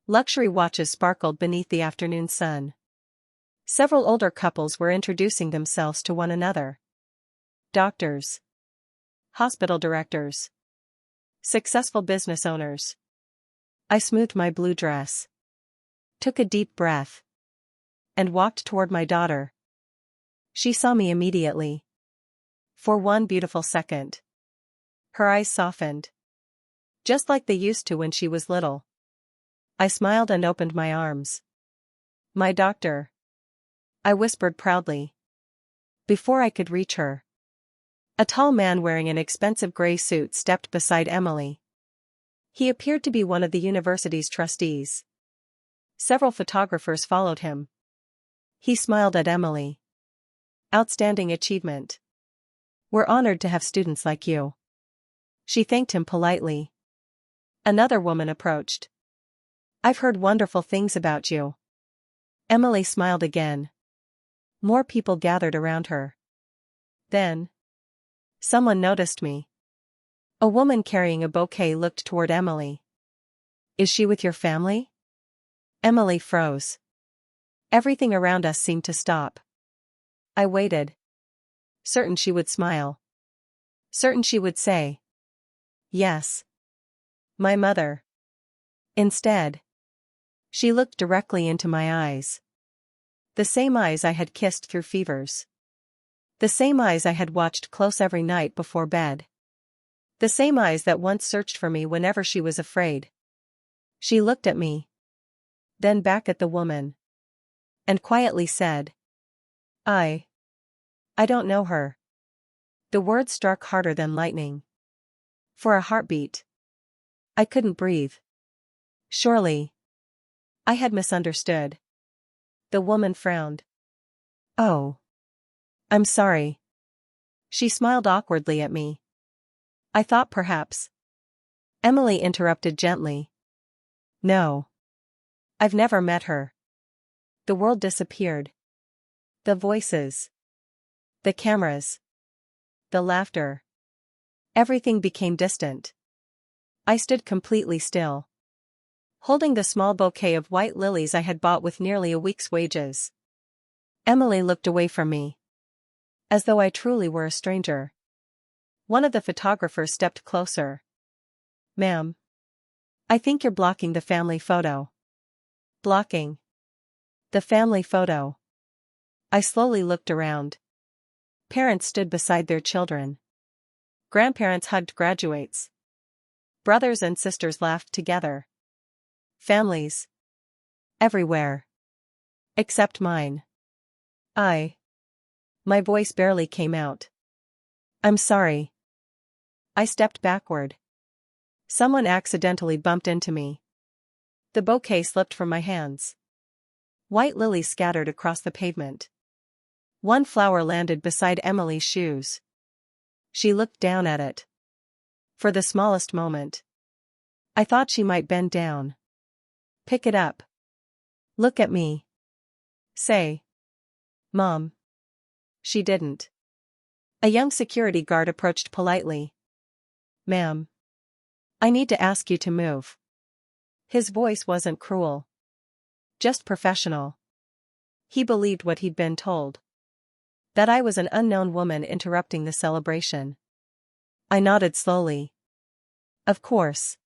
Luxury watches sparkled beneath the afternoon sun. Several older couples were introducing themselves to one another. Doctors. Hospital directors. Successful business owners. I smoothed my blue dress. Took a deep breath. And walked toward my daughter. She saw me immediately. For one beautiful second. Her eyes softened. Just like they used to when she was little. I smiled and opened my arms. My doctor. I whispered proudly. Before I could reach her, A tall man wearing an expensive gray suit stepped beside Emily. He appeared to be one of the university's trustees. Several photographers followed him. He smiled at Emily. "Outstanding achievement. We're honored to have students like you." She thanked him politely. Another woman approached. "I've heard wonderful things about you." Emily smiled again. More people gathered around her. Then, someone noticed me. A woman carrying a bouquet looked toward Emily. "Is she with your family?" Emily froze. Everything around us seemed to stop. I waited. Certain she would smile. Certain she would say, "Yes. My mother." Instead, she looked directly into my eyes. The same eyes I had kissed through fevers. The same eyes I had watched close every night before bed. The same eyes that once searched for me whenever she was afraid. She looked at me. Then back at the woman. And quietly said, I don't know her." The words struck harder than lightning. For a heartbeat, I couldn't breathe. Surely, I had misunderstood. The woman frowned. "Oh. I'm sorry." She smiled awkwardly at me. I thought perhaps. Emily interrupted gently. "No. I've never met her." The world disappeared. The voices. The cameras. The laughter. Everything became distant. I stood completely still, holding the small bouquet of white lilies I had bought with nearly a week's wages. Emily looked away from me, as though I truly were a stranger. One of the photographers stepped closer. "Ma'am, I think you're blocking the family photo." Blocking the family photo. I slowly looked around. Parents stood beside their children. Grandparents hugged graduates. Brothers and sisters laughed together. Families. Everywhere. Except mine. My voice barely came out. "I'm sorry." I stepped backward. Someone accidentally bumped into me. The bouquet slipped from my hands. White lilies scattered across the pavement. One flower landed beside Emily's shoes. She looked down at it. For the smallest moment, I thought she might bend down. Pick it up. Look at me. Say, "Mom." She didn't. A young security guard approached politely. "Ma'am, I need to ask you to move." His voice wasn't cruel. Just professional. He believed what he'd been told. That I was an unknown woman interrupting the celebration. I nodded slowly. Of course.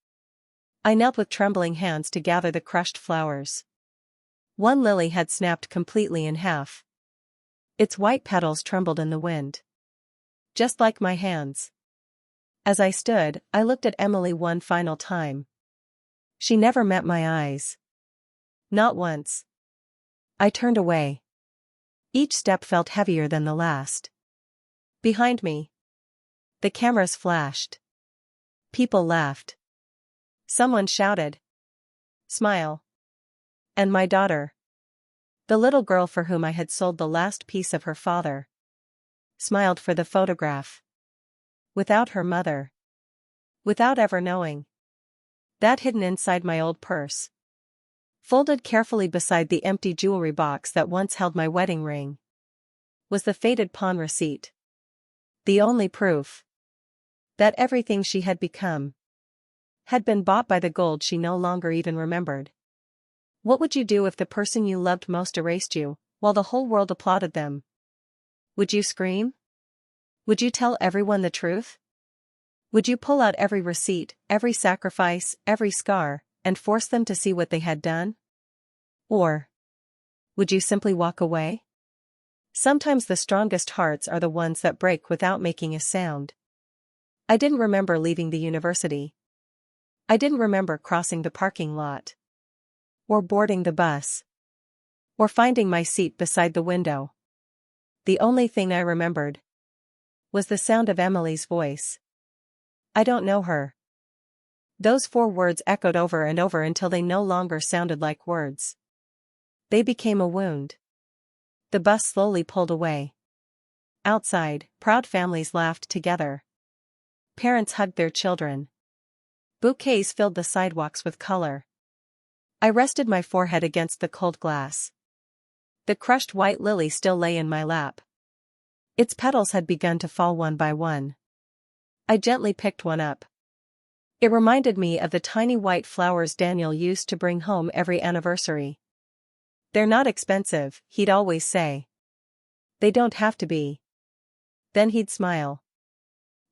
I knelt with trembling hands to gather the crushed flowers. One lily had snapped completely in half. Its white petals trembled in the wind. Just like my hands. As I stood, I looked at Emily one final time. She never met my eyes. Not once. I turned away. Each step felt heavier than the last. Behind me, the cameras flashed. People laughed. Someone shouted, "Smile." And my daughter, the little girl for whom I had sold the last piece of her father, smiled for the photograph. Without her mother. Without ever knowing. That hidden inside my old purse, folded carefully beside the empty jewelry box that once held my wedding ring, was the faded pawn receipt. The only proof that everything she had become had been bought by the gold she no longer even remembered. What would you do if the person you loved most erased you, while the whole world applauded them? Would you scream? Would you tell everyone the truth? Would you pull out every receipt, every sacrifice, every scar, and force them to see what they had done? Or would you simply walk away? Sometimes the strongest hearts are the ones that break without making a sound. I didn't remember leaving the university. I didn't remember crossing the parking lot. Or boarding the bus. Or finding my seat beside the window. The only thing I remembered was the sound of Emily's voice. I don't know her. Those 4 words echoed over and over until they no longer sounded like words. They became a wound. The bus slowly pulled away. Outside, proud families laughed together. Parents hugged their children. Bouquets filled the sidewalks with color. I rested my forehead against the cold glass. The crushed white lily still lay in my lap. Its petals had begun to fall one by one. I gently picked one up. It reminded me of the tiny white flowers Daniel used to bring home every anniversary. They're not expensive, he'd always say. They don't have to be. Then he'd smile.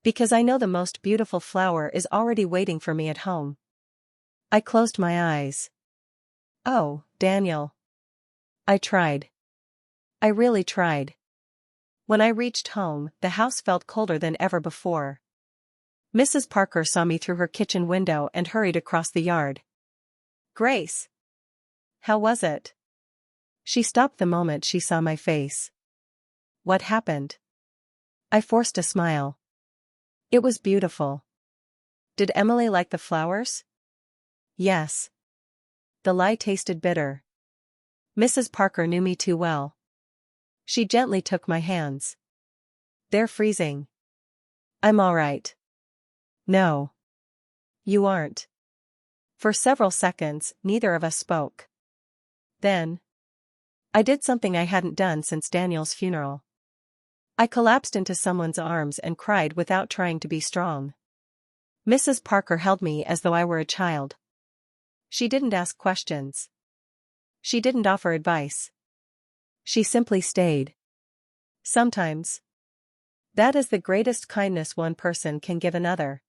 Because I know the most beautiful flower is already waiting for me at home. I closed my eyes. Oh, Daniel. I tried. I really tried. When I reached home, the house felt colder than ever before. Mrs. Parker saw me through her kitchen window and hurried across the yard. Grace! How was it? She stopped the moment she saw my face. What happened? I forced a smile. It was beautiful. Did Emily like the flowers? Yes. The lie tasted bitter. Mrs. Parker knew me too well. She gently took my hands. They're freezing. I'm all right. No. You aren't. For several seconds, neither of us spoke. Then, I did something I hadn't done since Daniel's funeral. I collapsed into someone's arms and cried without trying to be strong. Mrs. Parker held me as though I were a child. She didn't ask questions. She didn't offer advice. She simply stayed. Sometimes. That is the greatest kindness one person can give another.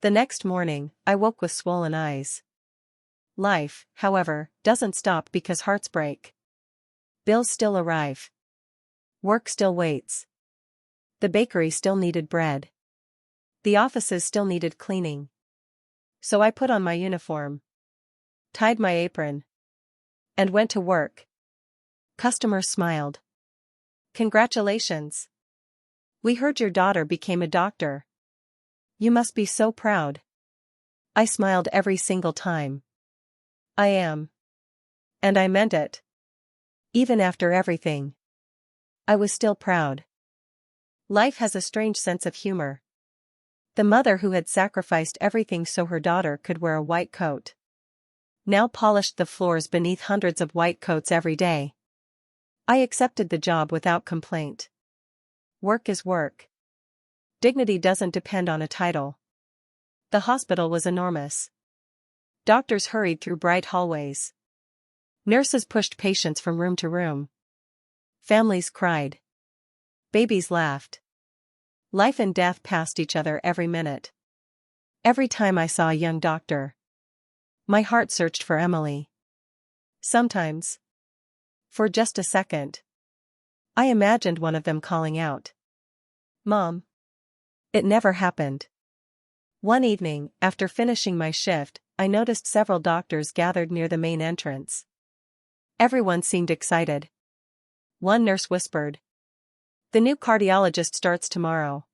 The next morning, I woke with swollen eyes. Life, however, doesn't stop because hearts break. Bills still arrive. Work still waits. The bakery still needed bread. The offices still needed cleaning. So I put on my uniform, tied my apron, and went to work. Customers smiled. Congratulations. We heard your daughter became a doctor. You must be so proud. I smiled every single time. I am. And I meant it. Even after everything. I was still proud. Life has a strange sense of humor. The mother who had sacrificed everything so her daughter could wear a white coat now polished the floors beneath hundreds of white coats every day. I accepted the job without complaint. Work is work. Dignity doesn't depend on a title. The hospital was enormous. Doctors hurried through bright hallways. Nurses pushed patients from room to room. Families cried. Babies laughed. Life and death passed each other every minute. Every time I saw a young doctor, my heart searched for Emily. Sometimes, for just a second, I imagined one of them calling out, "Mom." It never happened. One evening, after finishing my shift, I noticed several doctors gathered near the main entrance. Everyone seemed excited. One nurse whispered, "The new cardiologist starts tomorrow.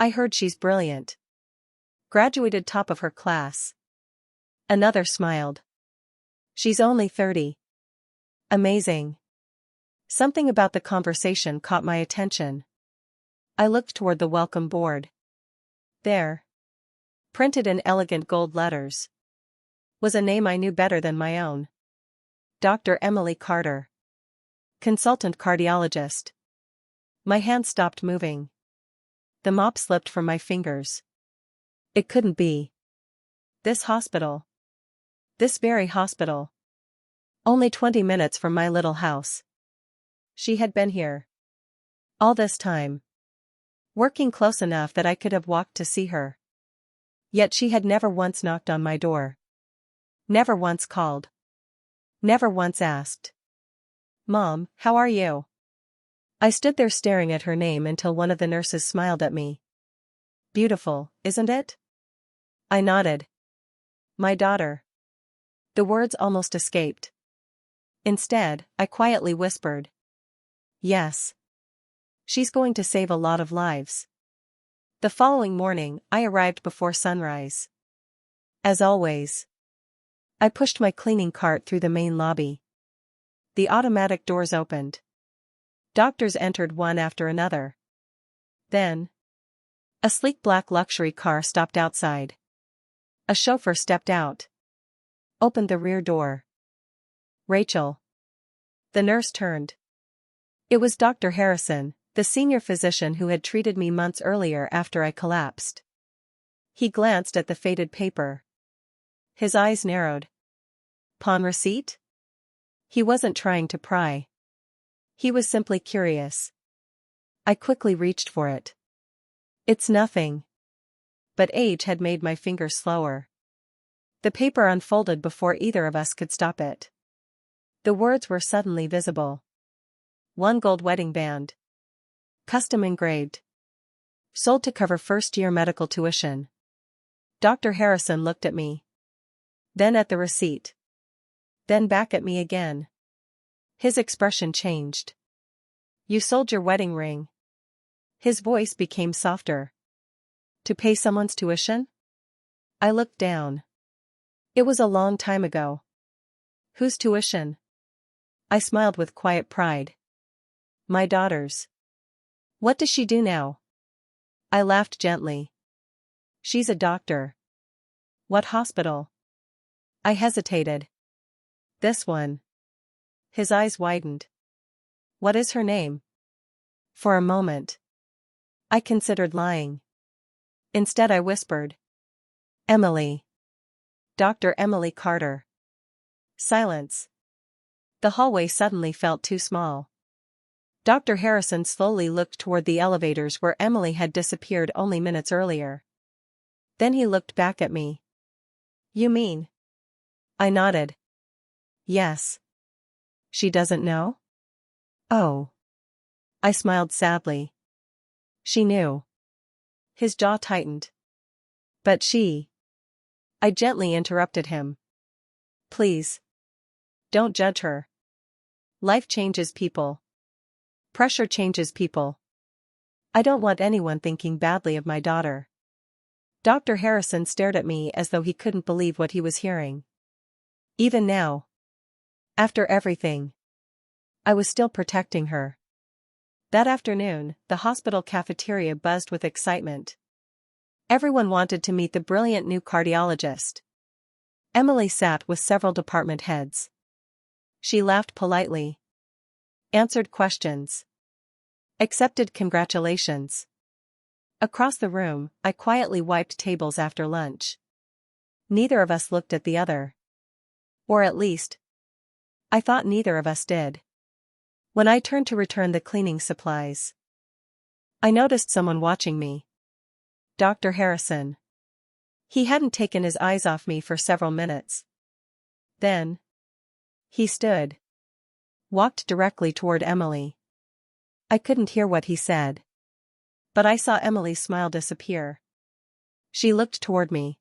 I heard she's brilliant. Graduated top of her class." Another smiled. "She's only 30. Amazing." Something about the conversation caught my attention. I looked toward the welcome board. There, printed in elegant gold letters, was a name I knew better than my own. Dr. Emily Carter. Consultant cardiologist. My hand stopped moving. The mop slipped from my fingers. It couldn't be. This hospital. This very hospital. Only 20 minutes from my little house. She had been here. All this time. Working close enough that I could have walked to see her. Yet she had never once knocked on my door. Never once called. Never once asked, "Mom, how are you?" I stood there staring at her name until one of the nurses smiled at me. "Beautiful, isn't it?" I nodded. "My daughter." The words almost escaped. Instead, I quietly whispered, "Yes. She's going to save a lot of lives. The following morning, I arrived before sunrise. As always, I pushed my cleaning cart through the main lobby. The automatic doors opened. Doctors entered one after another. Then, a sleek black luxury car stopped outside. A chauffeur stepped out. Opened the rear door. Rachel. The nurse turned. It was Dr. Harrison, the senior physician who had treated me months earlier after I collapsed. He glanced at the faded paper. His eyes narrowed. Pawn receipt? He wasn't trying to pry. He was simply curious. I quickly reached for it. It's nothing. But age had made my fingers slower. The paper unfolded before either of us could stop it. The words were suddenly visible. 1 gold wedding band. Custom engraved. Sold to cover first-year medical tuition. Dr. Harrison looked at me. Then at the receipt. Then back at me again. His expression changed. You sold your wedding ring. His voice became softer. To pay someone's tuition? I looked down. It was a long time ago. Whose tuition? I smiled with quiet pride. My daughter's. What does she do now? I laughed gently. She's a doctor. What hospital? I hesitated. This one. His eyes widened. What is her name? For a moment, I considered lying. Instead I whispered. Emily. Dr. Emily Carter. Silence. The hallway suddenly felt too small. Dr. Harrison slowly looked toward the elevators where Emily had disappeared only minutes earlier. Then he looked back at me. You mean? I nodded. Yes. She doesn't know? Oh. I smiled sadly. She knew. His jaw tightened. But she. I gently interrupted him. Please. Don't judge her. Life changes people. Pressure changes people. I don't want anyone thinking badly of my daughter. Dr. Harrison stared at me as though he couldn't believe what he was hearing. Even now. After everything. I was still protecting her. That afternoon, the hospital cafeteria buzzed with excitement. Everyone wanted to meet the brilliant new cardiologist. Emily sat with several department heads. She laughed politely. Answered questions. Accepted congratulations. Across the room, I quietly wiped tables after lunch. Neither of us looked at the other. Or at least, I thought neither of us did. When I turned to return the cleaning supplies, I noticed someone watching me. Dr. Harrison. He hadn't taken his eyes off me for several minutes. Then, he stood. Walked directly toward Emily. I couldn't hear what he said. But I saw Emily's smile disappear. She looked toward me.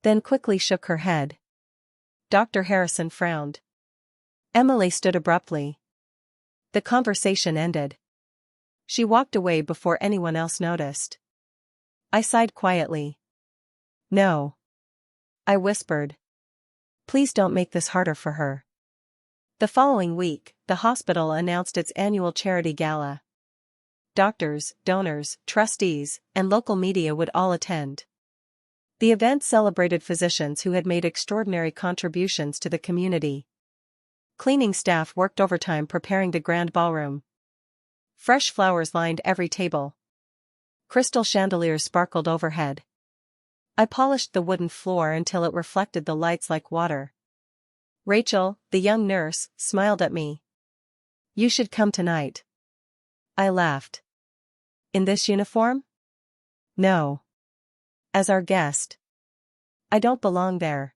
Then quickly shook her head. Dr. Harrison frowned. Emily stood abruptly. The conversation ended. She walked away before anyone else noticed. I sighed quietly. No. I whispered. Please don't make this harder for her. The following week, the hospital announced its annual charity gala. Doctors, donors, trustees, and local media would all attend. The event celebrated physicians who had made extraordinary contributions to the community. Cleaning staff worked overtime preparing the grand ballroom. Fresh flowers lined every table. Crystal chandeliers sparkled overhead. I polished the wooden floor until it reflected the lights like water. Rachel, the young nurse, smiled at me. You should come tonight. I laughed. In this uniform? No. As our guest. I don't belong there.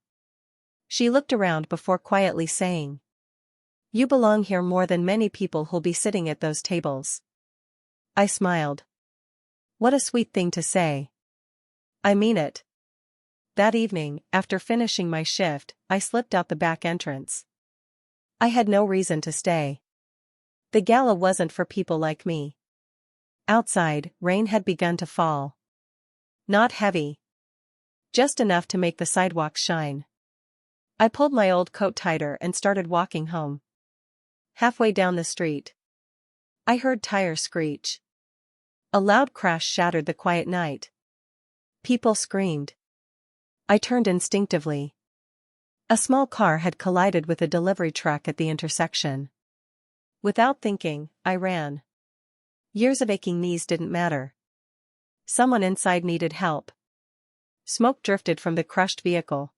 She looked around before quietly saying. You belong here more than many people who'll be sitting at those tables. I smiled. What a sweet thing to say. I mean it. That evening, after finishing my shift, I slipped out the back entrance. I had no reason to stay. The gala wasn't for people like me. Outside, rain had begun to fall. Not heavy. Just enough to make the sidewalks shine. I pulled my old coat tighter and started walking home. Halfway down the street, I heard tires screech. A loud crash shattered the quiet night. People screamed. I turned instinctively. A small car had collided with a delivery truck at the intersection. Without thinking, I ran. Years of aching knees didn't matter. Someone inside needed help. Smoke drifted from the crushed vehicle.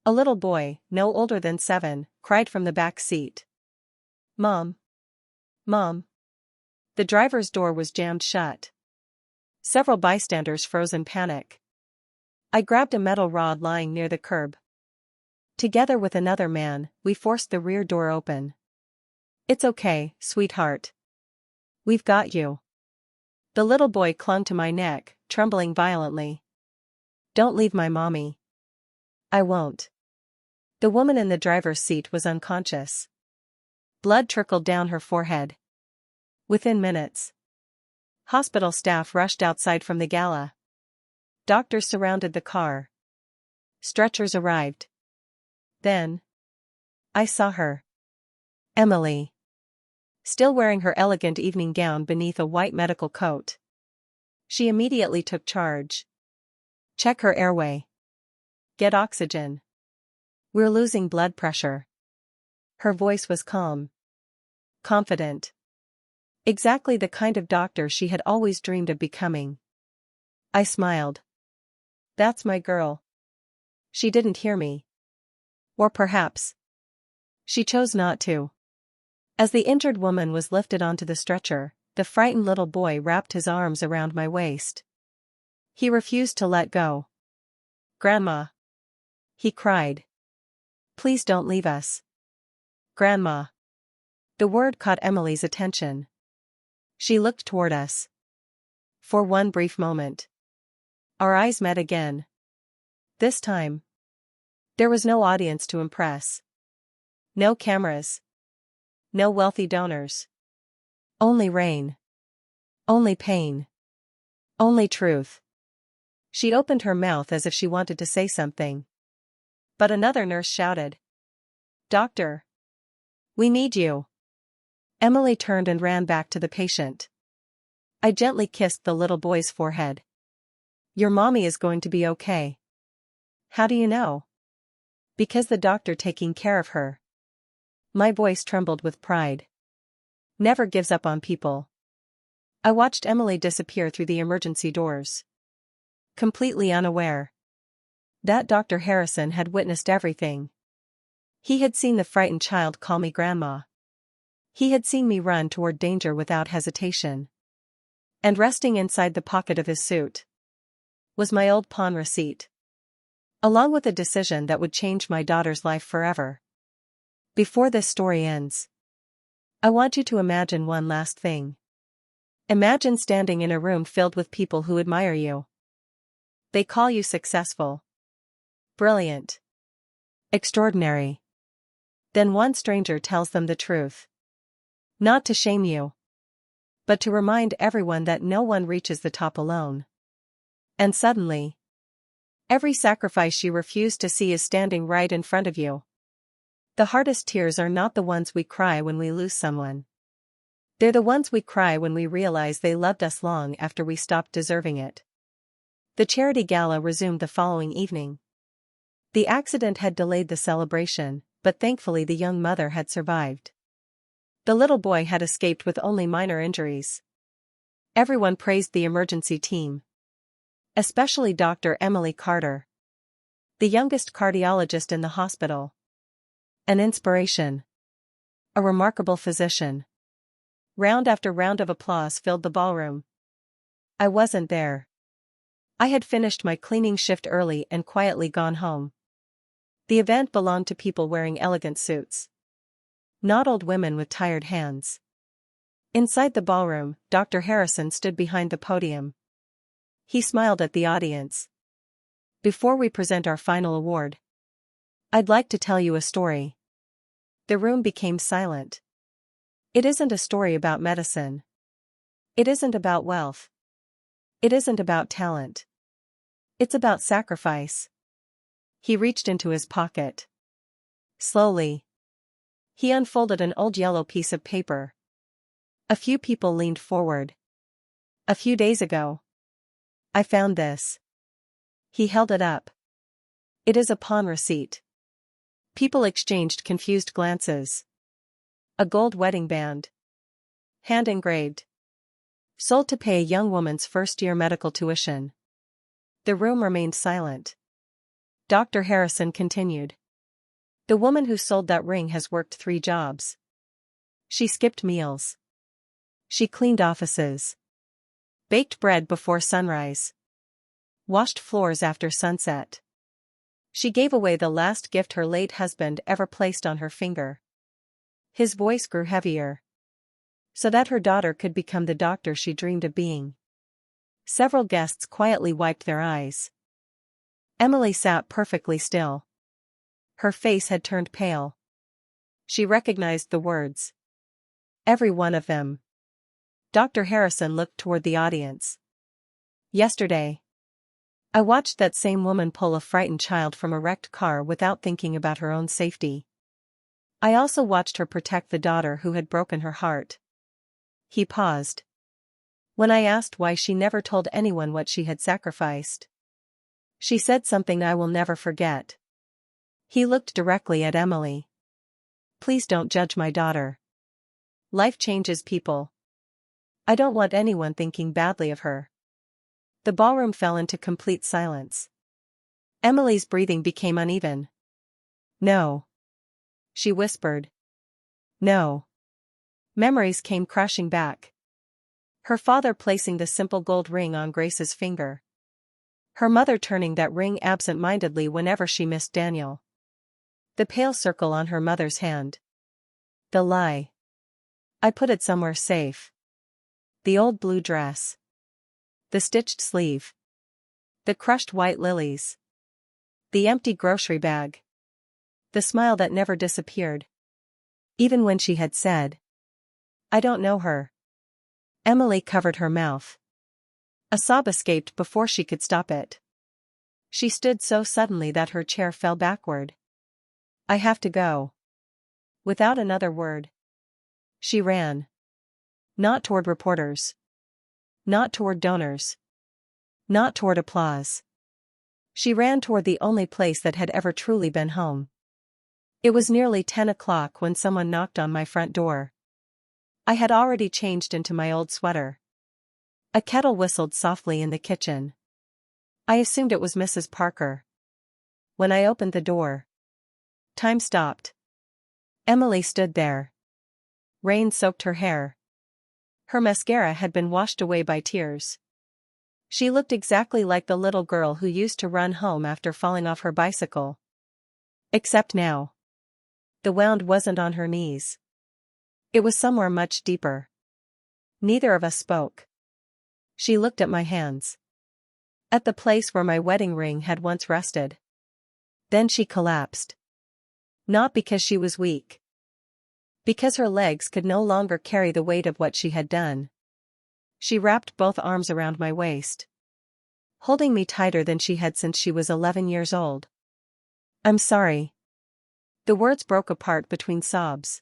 A little boy, no older than 7, cried from the back seat. "Mom! Mom!" The driver's door was jammed shut. Several bystanders froze in panic. I grabbed a metal rod lying near the curb. Together with another man, we forced the rear door open. "It's okay, sweetheart. We've got you." The little boy clung to my neck, trembling violently. "Don't leave my mommy." "I won't." The woman in the driver's seat was unconscious. Blood trickled down her forehead. Within minutes, hospital staff rushed outside from the gala. Doctors surrounded the car. Stretchers arrived. Then, I saw her. Emily. Still wearing her elegant evening gown beneath a white medical coat. She immediately took charge. "Check her airway. Get oxygen. We're losing blood pressure." Her voice was calm. Confident. Exactly the kind of doctor she had always dreamed of becoming. I smiled. "That's my girl." She didn't hear me. Or perhaps she chose not to. As the injured woman was lifted onto the stretcher, the frightened little boy wrapped his arms around my waist. He refused to let go. "Grandma!" he cried. "Please don't leave us." "Grandma!" The word caught Emily's attention. She looked toward us. For one brief moment, our eyes met again. This time, there was no audience to impress. No cameras. No wealthy donors. Only rain. Only pain. Only truth. She opened her mouth as if she wanted to say something. But another nurse shouted, "Doctor! We need you." Emily turned and ran back to the patient. I gently kissed the little boy's forehead. "Your mommy is going to be okay." "How do you know?" "Because the doctor taking care of her." My voice trembled with pride. Never gives up on people. I watched Emily disappear through the emergency doors. Completely unaware that Dr. Harrison had witnessed everything. He had seen the frightened child call me grandma. He had seen me run toward danger without hesitation. And resting inside the pocket of his suit was my old pawn receipt. Along with a decision that would change my daughter's life forever. Before this story ends, I want you to imagine one last thing. Imagine standing in a room filled with people who admire you. They call you successful, brilliant, extraordinary. Then one stranger tells them the truth. Not to shame you, but to remind everyone that no one reaches the top alone. And suddenly, every sacrifice you refuse to see is standing right in front of you. The hardest tears are not the ones we cry when we lose someone. They're the ones we cry when we realize they loved us long after we stopped deserving it. The charity gala resumed the following evening. The accident had delayed the celebration, but thankfully the young mother had survived. The little boy had escaped with only minor injuries. Everyone praised the emergency team. Especially Dr. Emily Carter, the youngest cardiologist in the hospital. An inspiration. A remarkable physician. Round after round of applause filled the ballroom. I wasn't there. I had finished my cleaning shift early and quietly gone home. The event belonged to people wearing elegant suits. Not old women with tired hands. Inside the ballroom, Dr. Harrison stood behind the podium. He smiled at the audience. "Before we present our final award, I'd like to tell you a story." The room became silent. It isn't a story about medicine. It isn't about wealth. It isn't about talent. It's about sacrifice. He reached into his pocket. Slowly. He unfolded an old yellow piece of paper. A few people leaned forward. A few days ago. I found this. He held it up. It is a pawn receipt. People exchanged confused glances. A gold wedding band. Hand engraved. Sold to pay a young woman's first-year medical tuition. The room remained silent. Dr. Harrison continued. The woman who sold that ring has worked 3 jobs. She skipped meals. She cleaned offices. Baked bread before sunrise. Washed floors after sunset. She gave away the last gift her late husband ever placed on her finger. His voice grew heavier. So that her daughter could become the doctor she dreamed of being. Several guests quietly wiped their eyes. Emily sat perfectly still. Her face had turned pale. She recognized the words. Every one of them. Dr. Harrison looked toward the audience. Yesterday. I watched that same woman pull a frightened child from a wrecked car without thinking about her own safety. I also watched her protect the daughter who had broken her heart. He paused. When I asked why she never told anyone what she had sacrificed, she said something I will never forget. He looked directly at Emily. Please don't judge my daughter. Life changes people. I don't want anyone thinking badly of her. The ballroom fell into complete silence. Emily's breathing became uneven. No. She whispered. No. Memories came crashing back. Her father placing the simple gold ring on Grace's finger. Her mother turning that ring absent-mindedly whenever she missed Daniel. The pale circle on her mother's hand. The lie. I put it somewhere safe. The old blue dress. The stitched sleeve. The crushed white lilies. The empty grocery bag. The smile that never disappeared. Even when she had said, I don't know her. Emily covered her mouth. A sob escaped before she could stop it. She stood so suddenly that her chair fell backward. I have to go. Without another word. She ran. Not toward reporters. Not toward donors. Not toward applause. She ran toward the only place that had ever truly been home. It was nearly 10 o'clock when someone knocked on my front door. I had already changed into my old sweater. A kettle whistled softly in the kitchen. I assumed it was Mrs. Parker. When I opened the door, time stopped. Emily stood there. Rain soaked her hair. Her mascara had been washed away by tears. She looked exactly like the little girl who used to run home after falling off her bicycle. Except now. The wound wasn't on her knees. It was somewhere much deeper. Neither of us spoke. She looked at my hands. At the place where my wedding ring had once rested. Then she collapsed. Not because she was weak. Because her legs could no longer carry the weight of what she had done. She wrapped both arms around my waist. Holding me tighter than she had since she was 11 years old. I'm sorry. The words broke apart between sobs.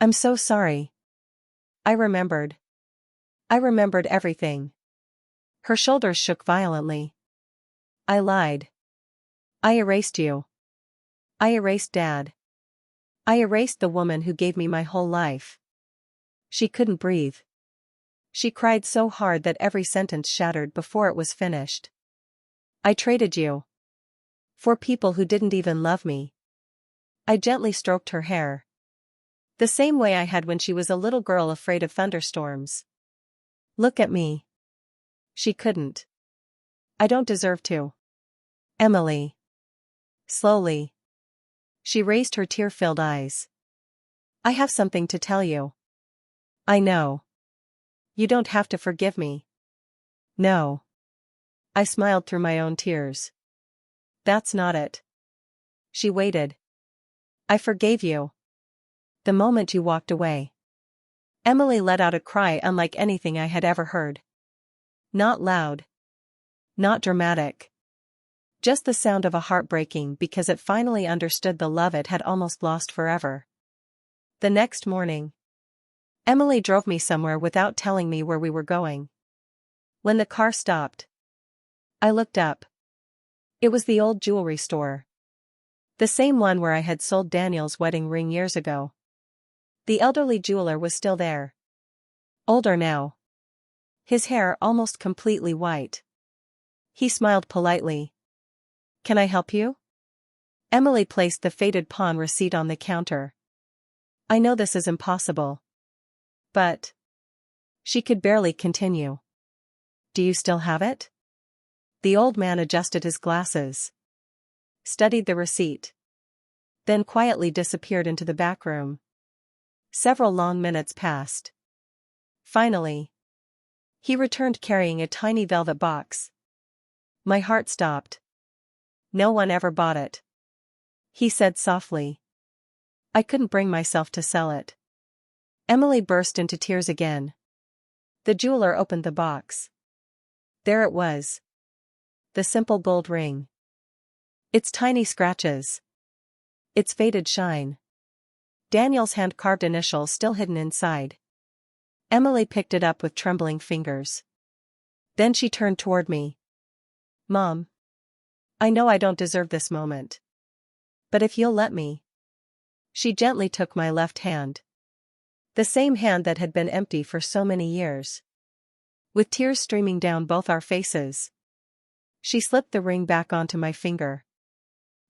I'm so sorry. I remembered. I remembered everything. Her shoulders shook violently. I lied. I erased you. I erased Dad. I erased the woman who gave me my whole life. She couldn't breathe. She cried so hard that every sentence shattered before it was finished. I traded you. For people who didn't even love me. I gently stroked her hair. The same way I had when she was a little girl afraid of thunderstorms. Look at me. She couldn't. I don't deserve to. Emily. Slowly. She raised her tear-filled eyes. I have something to tell you. I know. You don't have to forgive me. No. I smiled through my own tears. That's not it. She waited. I forgave you. The moment you walked away. Emily let out a cry unlike anything I had ever heard. Not loud. Not dramatic. Just the sound of a heart breaking because it finally understood the love it had almost lost forever. The next morning, Emily drove me somewhere without telling me where we were going. When the car stopped, I looked up. It was the old jewelry store. The same one where I had sold Daniel's wedding ring years ago. The elderly jeweler was still there. Older now. His hair almost completely white. He smiled politely. "Can I help you?" Emily placed the faded pawn receipt on the counter. "I know this is impossible. But..." She could barely continue. "Do you still have it?" The old man adjusted his glasses, studied the receipt, then quietly disappeared into the back room. Several long minutes passed. Finally, he returned carrying a tiny velvet box. My heart stopped. "No one ever bought it," he said softly. "I couldn't bring myself to sell it." Emily burst into tears again. The jeweler opened the box. There it was. The simple gold ring. Its tiny scratches. Its faded shine. Daniel's hand-carved initials still hidden inside. Emily picked it up with trembling fingers. Then she turned toward me. "Mom. I know I don't deserve this moment. But if you'll let me." She gently took my left hand. The same hand that had been empty for so many years. With tears streaming down both our faces, she slipped the ring back onto my finger.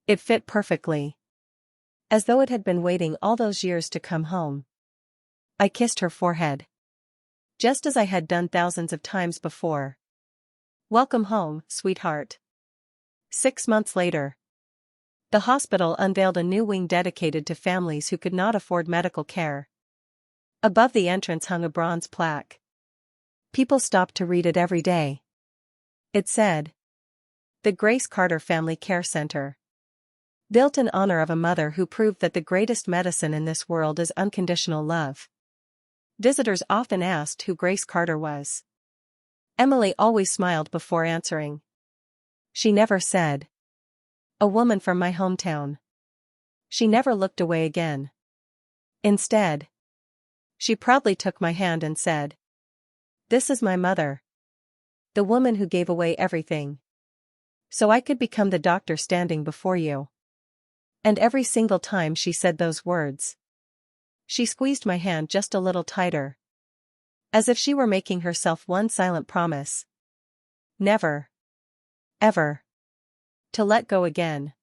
It fit perfectly. As though it had been waiting all those years to come home. I kissed her forehead. Just as I had done thousands of times before. "Welcome home, sweetheart." 6 months later, the hospital unveiled a new wing dedicated to families who could not afford medical care. Above the entrance hung a bronze plaque. People stopped to read it every day. It said, "The Grace Carter Family Care Center." Built in honor of a mother who proved that the greatest medicine in this world is unconditional love. Visitors often asked who Grace Carter was. Emily always smiled before answering. She never said, "A woman from my hometown." She never looked away again. Instead, she proudly took my hand and said, "This is my mother. The woman who gave away everything. So I could become the doctor standing before you." And every single time she said those words, she squeezed my hand just a little tighter. As if she were making herself one silent promise. Never. Ever. To let go again.